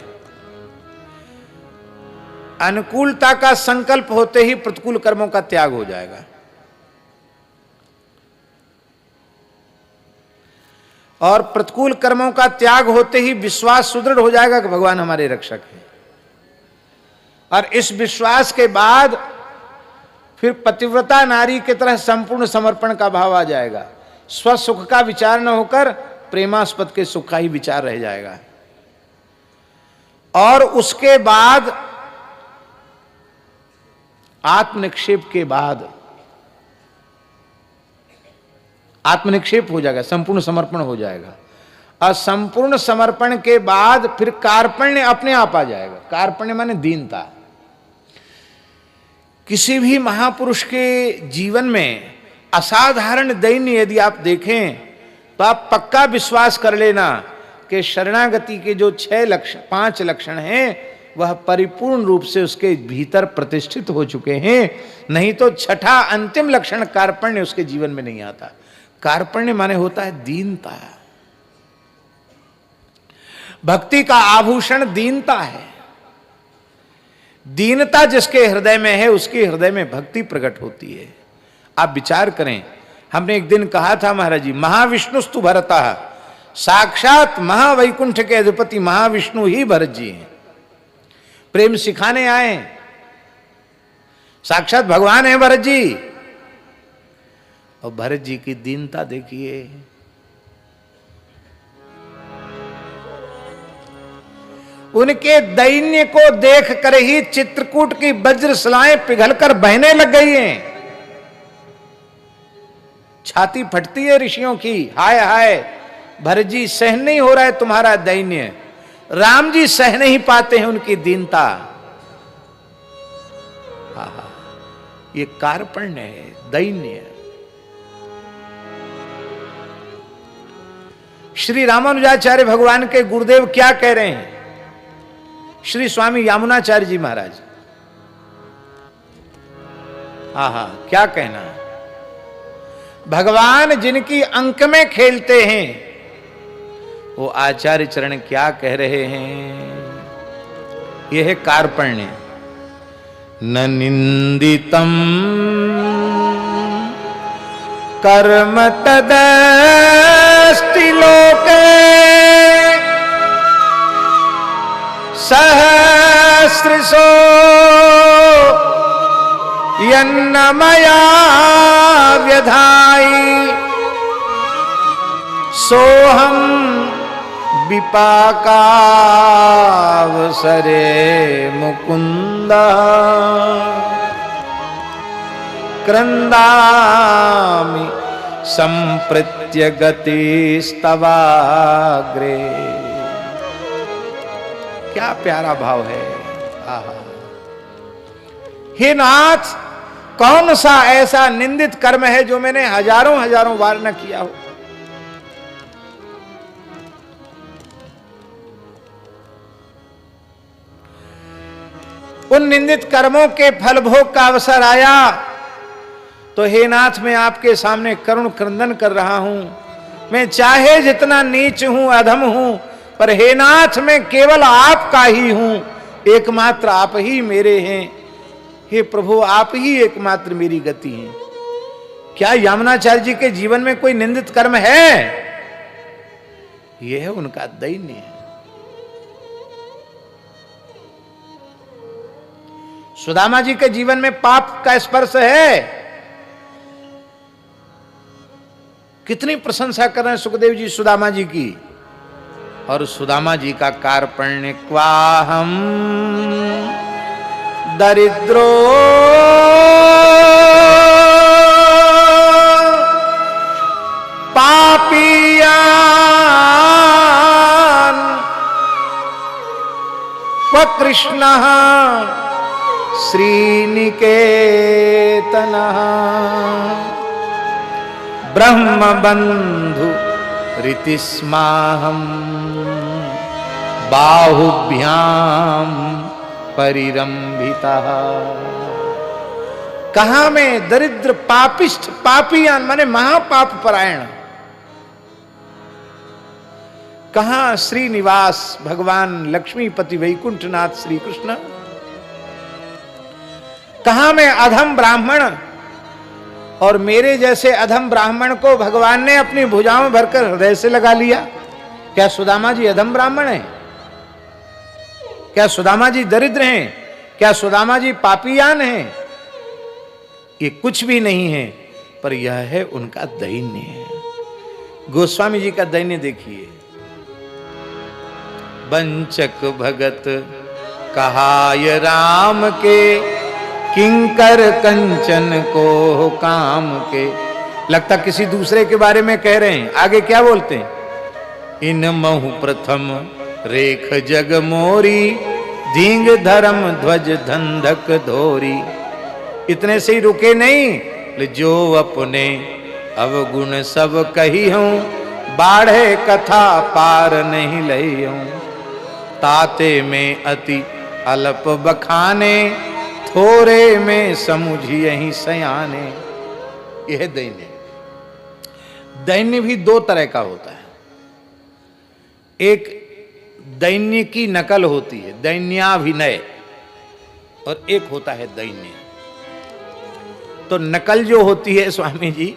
अनुकूलता का संकल्प होते ही प्रतिकूल कर्मों का त्याग हो जाएगा, और प्रतिकूल कर्मों का त्याग होते ही विश्वास सुदृढ़ हो जाएगा कि भगवान हमारे रक्षक हैं, और इस विश्वास के बाद फिर पतिव्रता नारी की तरह संपूर्ण समर्पण का भाव आ जाएगा। स्वसुख का विचार न होकर प्रेमास्पद के सुख का ही विचार रह जाएगा, और उसके बाद आत्मनिक्षेप के बाद आत्मनिक्षेप हो जाएगा, संपूर्ण समर्पण हो जाएगा, और संपूर्ण समर्पण के बाद फिर कार्पण्य अपने आप आ जाएगा। कार्पण्य माने दीनता। किसी भी महापुरुष के जीवन में असाधारण दैन्य यदि आप देखें तो आप पक्का विश्वास कर लेना कि शरणागति के जो 5 लक्षण हैं वह परिपूर्ण रूप से उसके भीतर प्रतिष्ठित हो चुके हैं। नहीं तो छठा अंतिम लक्षण कार्पण्य उसके जीवन में नहीं आता। कार्पण्य माने होता है दीनता। भक्ति का आभूषण दीनता है। दीनता जिसके हृदय में है उसके हृदय में भक्ति प्रकट होती है। आप विचार करें, हमने एक दिन कहा था महाराज जी, महाविष्णुस्तु भरतः, साक्षात महावैकुंठ के अधिपति महाविष्णु ही भरत जी हैं। प्रेम सिखाने आए, साक्षात भगवान है भरत जी। और भरत जी की दीनता देखिए। उनके दैन्य को देख कर ही चित्रकूट की वज्र शिलाएं पिघलकर बहने लग गई हैं। छाती फटती है ऋषियों की, हाय हाय भरत जी सहन नहीं हो रहा है तुम्हारा दैन्य। राम जी सह नहीं पाते हैं उनकी दीनता। ये कार्पण्य है, दैन्य। श्री रामानुजाचार्य भगवान के गुरुदेव क्या कह रहे हैं? श्री स्वामी यामुनाचार्य जी महाराज, आहा क्या कहना। भगवान जिनकी अंक में खेलते हैं वो आचार्य चरण क्या कह रहे हैं? यह है कार्पण्य। न निंदितम कर्म तदस्ति लोके सहस्रशो यन्न मया व्यधाई सोहम विपाकावसरे मुकुंदा क्रंदामि संप्रत्य गतिस्तवाग्रे। क्या प्यारा भाव है। आहा। हे नाथ, कौन सा ऐसा निंदित कर्म है जो मैंने हजारों हजारों बार न किया हो? उन निंदित कर्मों के फल भोग का अवसर आया तो हे नाथ, मैं आपके सामने करुण क्रंदन कर रहा हूं। मैं चाहे जितना नीच हूं, अधम हूं, पर हे नाथ मैं केवल आपका ही हूं। एकमात्र आप ही मेरे हैं। हे प्रभु, आप ही एकमात्र मेरी गति है। क्या यामुनाचार्य जी के जीवन में कोई निंदित कर्म है? यह है उनका दैन्य है। सुदामा जी के जीवन में पाप का स्पर्श है। कितनी प्रशंसा कर रहे हैं सुखदेव जी सुदामा जी की। और सुदामा जी का कार्पण्य, क्वाहम दरिद्रो पापियान क्व कृष्णः श्रीनिकेतनः ब्रह्मबंधु रीतिस्माहम बाहुभ्याम परिरंभिता। कहां में दरिद्र पापिष्ठ, पापियान माने महापाप परायण। कहां श्रीनिवास भगवान लक्ष्मीपति वैकुंठनाथ श्री कृष्ण। कहां में अधम ब्राह्मण। और मेरे जैसे अधम ब्राह्मण को भगवान ने अपनी भुजाओं में भरकर हृदय से लगा लिया। क्या सुदामा जी अधम ब्राह्मण हैं? क्या सुदामा जी दरिद्र हैं? क्या सुदामा जी पापियान हैं? ये कुछ भी नहीं है, पर यह है उनका दैन्य है। गोस्वामी जी का दैन्य देखिए। वंचक भगत कहाय राम के, किंकर कंचन को काम के। लगता किसी दूसरे के बारे में कह रहे हैं। आगे क्या बोलते हैं? इन महु प्रथम रेख जग मोरी, धींग धर्म ध्वज धंधक धोरी। इतने से ही रुके नहीं, जो अपने अवगुण सब कही हूं, बाढ़े कथा पार नहीं लई हूं। ताते में अति अल्प बखाने, थोरे में समझी यही सयाने। यह दैन्य। दैन्य भी दो तरह का होता है। एक दैन्य की नकल होती है, दैन्याभिनय, और एक होता है दैन्य। तो नकल जो होती है स्वामी जी,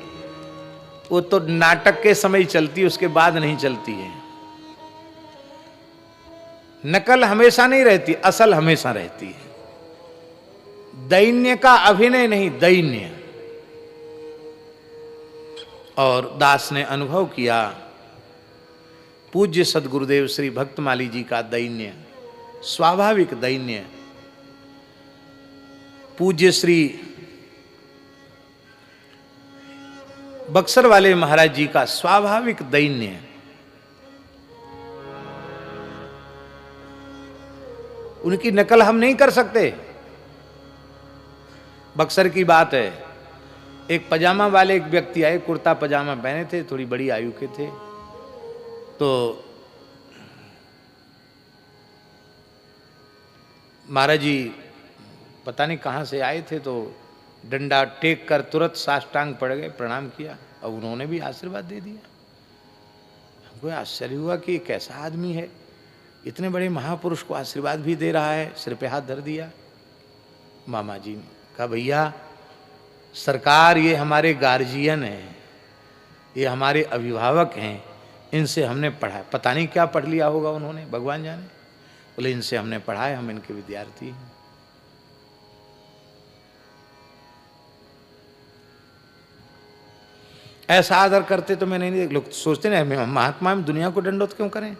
वो तो नाटक के समय चलती है, उसके बाद नहीं चलती है। नकल हमेशा नहीं रहती, असल हमेशा रहती है। दैन्य का अभिनय नहीं, दैन्य। और दास ने अनुभव किया पूज्य सदगुरुदेव श्री भक्तमाली जी का दैन्य, स्वाभाविक दैन्य। पूज्य श्री बक्सर वाले महाराज जी का स्वाभाविक दैन्य। उनकी नकल हम नहीं कर सकते। बक्सर की बात है, एक पजामा वाले एक व्यक्ति आए, कुर्ता पजामा पहने थे, थोड़ी बड़ी आयु के थे। तो महाराज जी पता नहीं कहाँ से आए थे, तो डंडा टेक कर तुरंत साष्टांग पड़ गए, प्रणाम किया और उन्होंने भी आशीर्वाद दे दिया। हमको आश्चर्य हुआ कि कैसा आदमी है, इतने बड़े महापुरुष को आशीर्वाद भी दे रहा है, सिर पे हाथ धर दिया। मामा जी ने कहा, भैया सरकार ये हमारे गार्जियन हैं, ये हमारे अभिभावक हैं, इनसे हमने पढ़ा। पता नहीं क्या पढ़ लिया होगा उन्होंने, भगवान जाने। बोले इनसे हमने पढ़ा है, हम इनके विद्यार्थी हैं। ऐसा आदर करते तो मैंने नहीं, लोग सोचते ना महात्मा में दुनिया को दंडोत क्यों करें।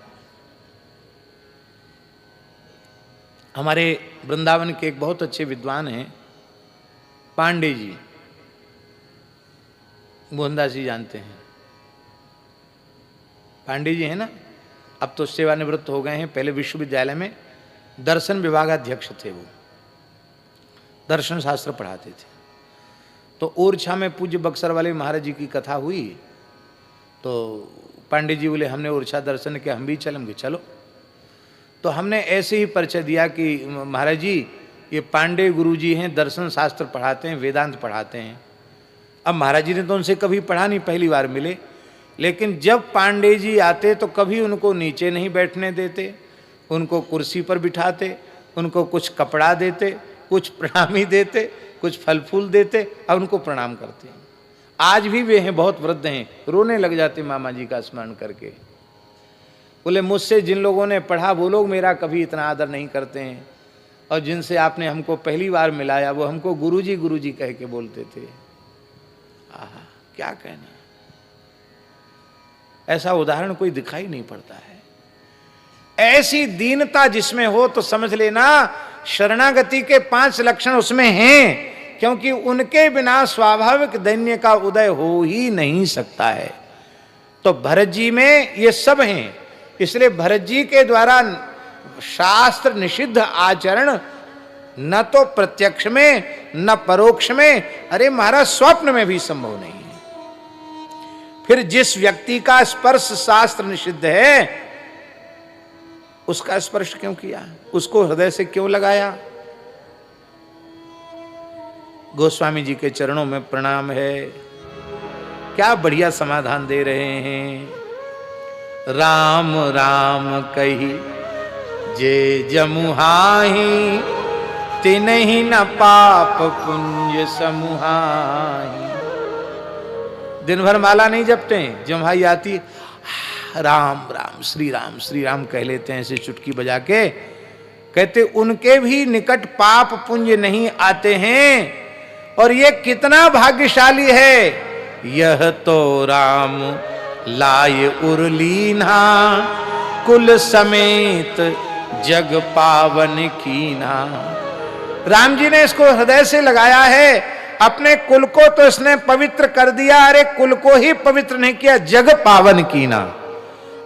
हमारे वृंदावन के एक बहुत अच्छे विद्वान हैं पांडे जी, मोहनदास जी जानते हैं, पांडे जी हैं ना, अब तो सेवानिवृत्त हो गए हैं। पहले विश्वविद्यालय में दर्शन विभागाध्यक्ष थे, वो दर्शन शास्त्र पढ़ाते थे। तो ओरछा में पूज्य बक्सर वाले महाराज जी की कथा हुई, तो पांडे जी बोले हमने ओरछा दर्शन किया, हम भी चलेंगे, चलो। तो हमने ऐसे ही परिचय दिया कि महाराज जी ये पांडे गुरुजी हैं, दर्शन शास्त्र पढ़ाते हैं, वेदांत पढ़ाते हैं। अब महाराज जी ने तो उनसे कभी पढ़ा नहीं, पहली बार मिले, लेकिन जब पांडे जी आते तो कभी उनको नीचे नहीं बैठने देते, उनको कुर्सी पर बिठाते, उनको कुछ कपड़ा देते, कुछ प्रणामी देते, कुछ फल फूल देते और उनको प्रणाम करते हैं। आज भी वे हैं, बहुत वृद्ध हैं, रोने लग जाते मामा जी का स्मरण करके। बोले मुझसे जिन लोगों ने पढ़ा वो लोग मेरा कभी इतना आदर नहीं करते हैं, और जिनसे आपने हमको पहली बार मिलाया वो हमको गुरुजी कह के बोलते थे। आहा, क्या कहना, ऐसा उदाहरण कोई दिखाई नहीं पड़ता है। ऐसी दीनता जिसमें हो तो समझ लेना शरणागति के 5 लक्षण उसमें हैं, क्योंकि उनके बिना स्वाभाविक दैन्य का उदय हो ही नहीं सकता है। तो भरत जी में ये सब हैं, इसलिए भरत जी के द्वारा शास्त्र निषिद्ध आचरण न तो प्रत्यक्ष में न परोक्ष में, अरे महाराज स्वप्न में भी संभव नहीं है। फिर जिस व्यक्ति का स्पर्श शास्त्र निषिद्ध है उसका स्पर्श क्यों किया, उसको हृदय से क्यों लगाया। गोस्वामी जी के चरणों में प्रणाम है, क्या बढ़िया समाधान दे रहे हैं। राम राम कही जे जमुहाही, तिन्हि न पाप पुंज समुहाही। दिन भर माला नहीं जपते हैं, जमुहाई आती राम राम श्री राम कह लेते हैं ऐसे चुटकी बजा के। कहते उनके भी निकट पाप पुंज नहीं आते हैं, और ये कितना भाग्यशाली है। यह तो राम लाय उर्लीना, कुल समेत जग पावन कीना। राम जी ने इसको हृदय से लगाया है, अपने कुल को तो इसने पवित्र कर दिया, अरे कुल को ही पवित्र नहीं किया, जग पावन कीना।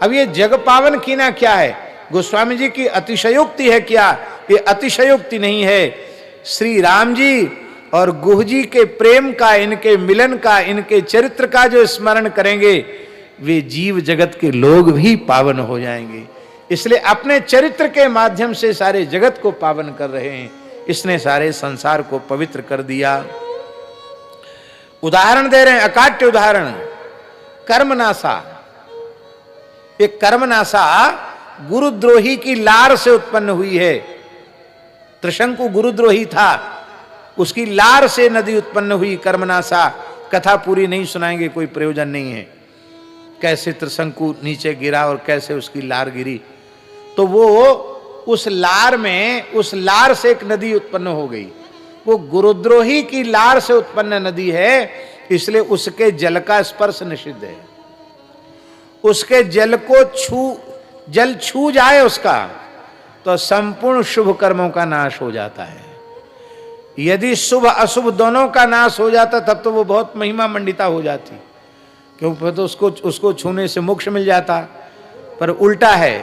अब ये जग पावन कीना क्या है, गोस्वामी जी की अतिशयोक्ति है क्या, ये अतिशयोक्ति नहीं है। श्री राम जी और गुह जी के प्रेम का, इनके मिलन का, इनके चरित्र का जो स्मरण करेंगे वे जीव जगत के लोग भी पावन हो जाएंगे। इसलिए अपने चरित्र के माध्यम से सारे जगत को पावन कर रहे हैं, इसने सारे संसार को पवित्र कर दिया। उदाहरण दे रहे हैं, अकाट्य उदाहरण, कर्मनाशा। ये कर्मनाशा गुरुद्रोही की लार से उत्पन्न हुई है। त्रिशंकु गुरुद्रोही था, उसकी लार से नदी उत्पन्न हुई कर्मनाशा। कथा पूरी नहीं सुनाएंगे, कोई प्रयोजन नहीं है, कैसे त्रिशंकु नीचे गिरा और कैसे उसकी लार गिरी। तो वो उस लार में, उस लार से एक नदी उत्पन्न हो गई। वो गुरुद्रोही की लार से उत्पन्न नदी है, इसलिए उसके जल का स्पर्श निषिद्ध है। उसके जल को जल छू जाए उसका तो संपूर्ण शुभ कर्मों का नाश हो जाता है। यदि शुभ अशुभ दोनों का नाश हो जाता तब तो वो बहुत महिमा मंडिता हो जाती, क्योंकि तो उसको छूने से मोक्ष मिल जाता। पर उल्टा है,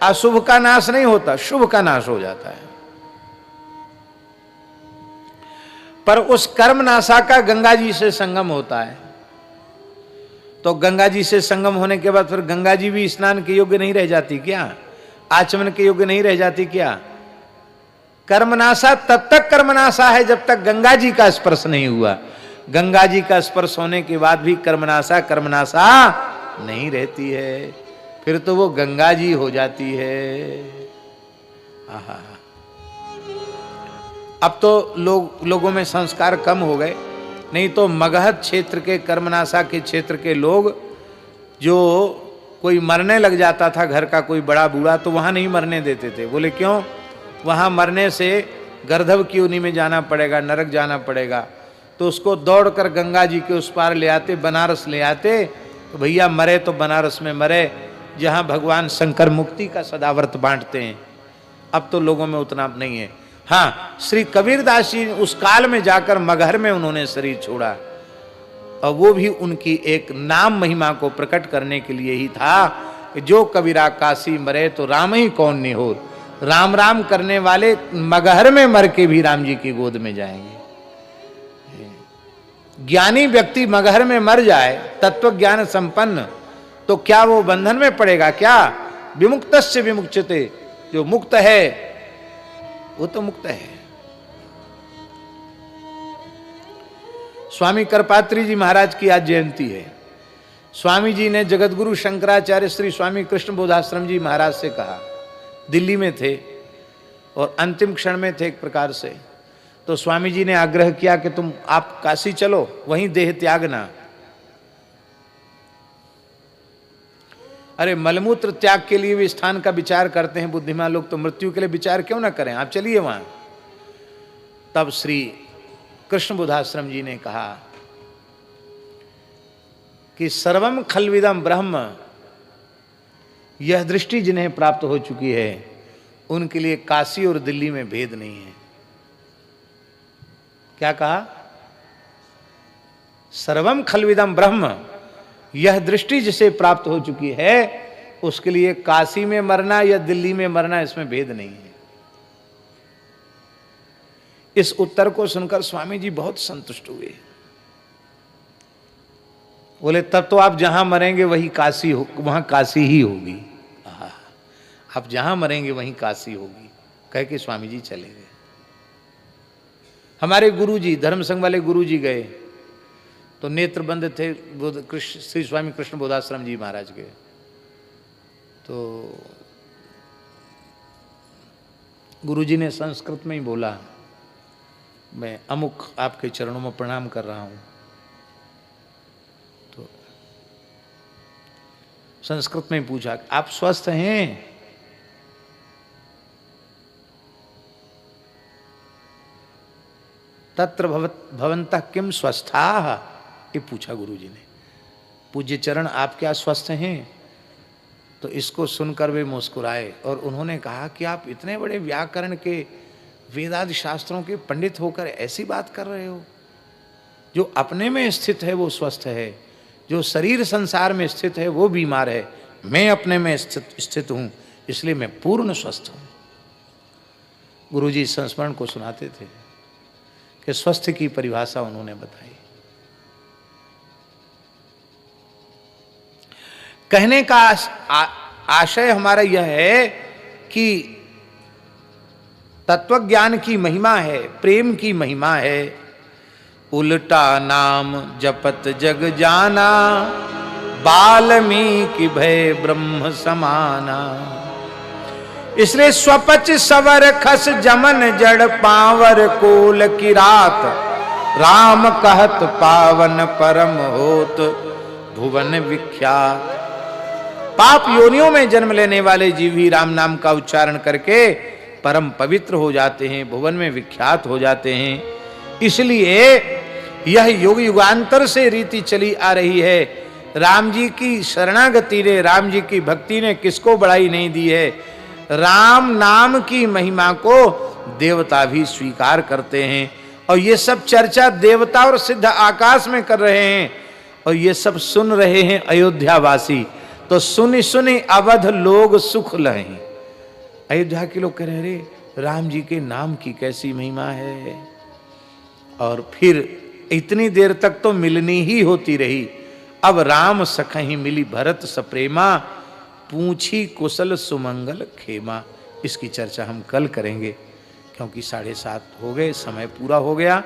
अशुभ का नाश नहीं होता, शुभ का नाश हो जाता है। पर उस कर्मनाशा का गंगा जी से संगम होता है। तो गंगा जी से संगम होने के बाद फिर गंगा जी भी स्नान के योग्य नहीं रह जाती क्या? आचमन के योग्य नहीं रह जाती क्या? कर्मनाशा तब तक कर्मनाशा है जब तक गंगा जी का स्पर्श नहीं हुआ। गंगा जी का स्पर्श होने के बाद भी कर्मनाशा कर्मनाशा नहीं रहती है, फिर तो वो गंगा जी हो जाती है। आहा, अब तो लोगों में संस्कार कम हो गए, नहीं तो मगहत क्षेत्र के, कर्मनाशा के क्षेत्र के लोग, जो कोई मरने लग जाता था घर का कोई बड़ा बूढ़ा, तो वहां नहीं मरने देते थे। बोले क्यों? वहां मरने से गर्दभ की योनि में जाना पड़ेगा, नरक जाना पड़ेगा। तो उसको दौड़कर गंगा जी के उस पार ले आते, बनारस ले आते। तो भैया मरे तो बनारस में मरे, जहां भगवान शंकर मुक्ति का सदाव्रत बांटते हैं। अब तो लोगों में उतना नहीं है। हाँ, श्री कबीरदास जी उस काल में जाकर मगहर में उन्होंने शरीर छोड़ा, और वो भी उनकी एक नाम महिमा को प्रकट करने के लिए ही था कि जो कबीरा काशी मरे तो राम ही कौन निहोर। राम राम करने वाले मगहर में मर के भी राम जी की गोद में जाएंगे। ज्ञानी व्यक्ति मगहर में मर जाए, तत्व ज्ञान संपन्न, तो क्या वो बंधन में पड़ेगा क्या? विमुक्तस्य विमुच्यते, जो मुक्त है वो तो मुक्त है। स्वामी करपात्री जी महाराज की आज जयंती है। स्वामी जी ने जगतगुरु शंकराचार्य श्री स्वामी कृष्ण बोधाश्रम जी महाराज से कहा, दिल्ली में थे और अंतिम क्षण में थे एक प्रकार से, तो स्वामी जी ने आग्रह किया कि आप काशी चलो, वहीं देह त्यागना। अरे मलमूत्र त्याग के लिए भी स्थान का विचार करते हैं बुद्धिमान लोग, तो मृत्यु के लिए विचार क्यों ना करें, आप चलिए वहां। तब श्री कृष्ण बोधाश्रम जी ने कहा कि सर्वम खलविदम ब्रह्म, यह दृष्टि जिन्हें प्राप्त हो चुकी है उनके लिए काशी और दिल्ली में भेद नहीं है। क्या कहा? सर्वम खलविदम ब्रह्म, यह दृष्टि जिसे प्राप्त हो चुकी है उसके लिए काशी में मरना या दिल्ली में मरना इसमें भेद नहीं है। इस उत्तर को सुनकर स्वामी जी बहुत संतुष्ट हुए। बोले तब तो आप जहां मरेंगे वही काशी हो, वहां काशी ही होगी। आप जहां मरेंगे वहीं काशी होगी, कह के स्वामी जी चले गए। हमारे गुरुजी, धर्म संघ वाले गुरुजी गए तो नेत्र बंद थे श्री स्वामी कृष्ण बोधाश्रम जी महाराज के। तो गुरुजी ने संस्कृत में ही बोला, मैं अमुक आपके चरणों में प्रणाम कर रहा हूं। तो संस्कृत में पूछा, आप स्वस्थ हैं? तत्र भवन्तः किम स्वस्थाः, ये पूछा गुरुजी ने। पूज्य चरण आप क्या स्वस्थ हैं? तो इसको सुनकर वे मुस्कुराए और उन्होंने कहा कि आप इतने बड़े व्याकरण के, वेदादि शास्त्रों के पंडित होकर ऐसी बात कर रहे हो। जो अपने में स्थित है वो स्वस्थ है, जो शरीर संसार में स्थित है वो बीमार है। मैं अपने में स्थित हूं, इसलिए मैं पूर्ण स्वस्थ हूं। गुरुजी संस्मरण को सुनाते थे कि स्वस्थ की परिभाषा उन्होंने बताई। कहने का आशय हमारा यह है कि तत्वज्ञान की महिमा है, प्रेम की महिमा है। उल्टा नाम जपत जग जाना, बाल्मीकि भय ब्रह्म समाना। इसलिए स्वपच सवर खस जमन जड़ पावर कोल की रात, राम कहत पावन परम होत भुवन विख्यात। पाप योनियों में जन्म लेने वाले जीव ही राम नाम का उच्चारण करके परम पवित्र हो जाते हैं, भुवन में विख्यात हो जाते हैं। इसलिए यह युग युगांतर से रीति चली आ रही है। राम जी की शरणागति ने, राम जी की भक्ति ने किसको बढ़ाई नहीं दी है। राम नाम की महिमा को देवता भी स्वीकार करते हैं और ये सब चर्चा देवता और सिद्ध आकाश में कर रहे हैं और ये सब सुन रहे हैं अयोध्यावासी। तो सुनी सुनी अवध लोग सुख लहें। अयोध्या के लोग कह रहे, राम जी के नाम की कैसी महिमा है। और फिर इतनी देर तक तो मिलनी ही होती रही। अब राम सखहि मिली भरत सप्रेमा, पूछी कुशल सुमंगल खेमा। इसकी चर्चा हम कल करेंगे, क्योंकि 7:30 हो गए, समय पूरा हो गया।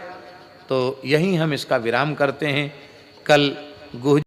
तो यहीं हम इसका विराम करते हैं। कल गुह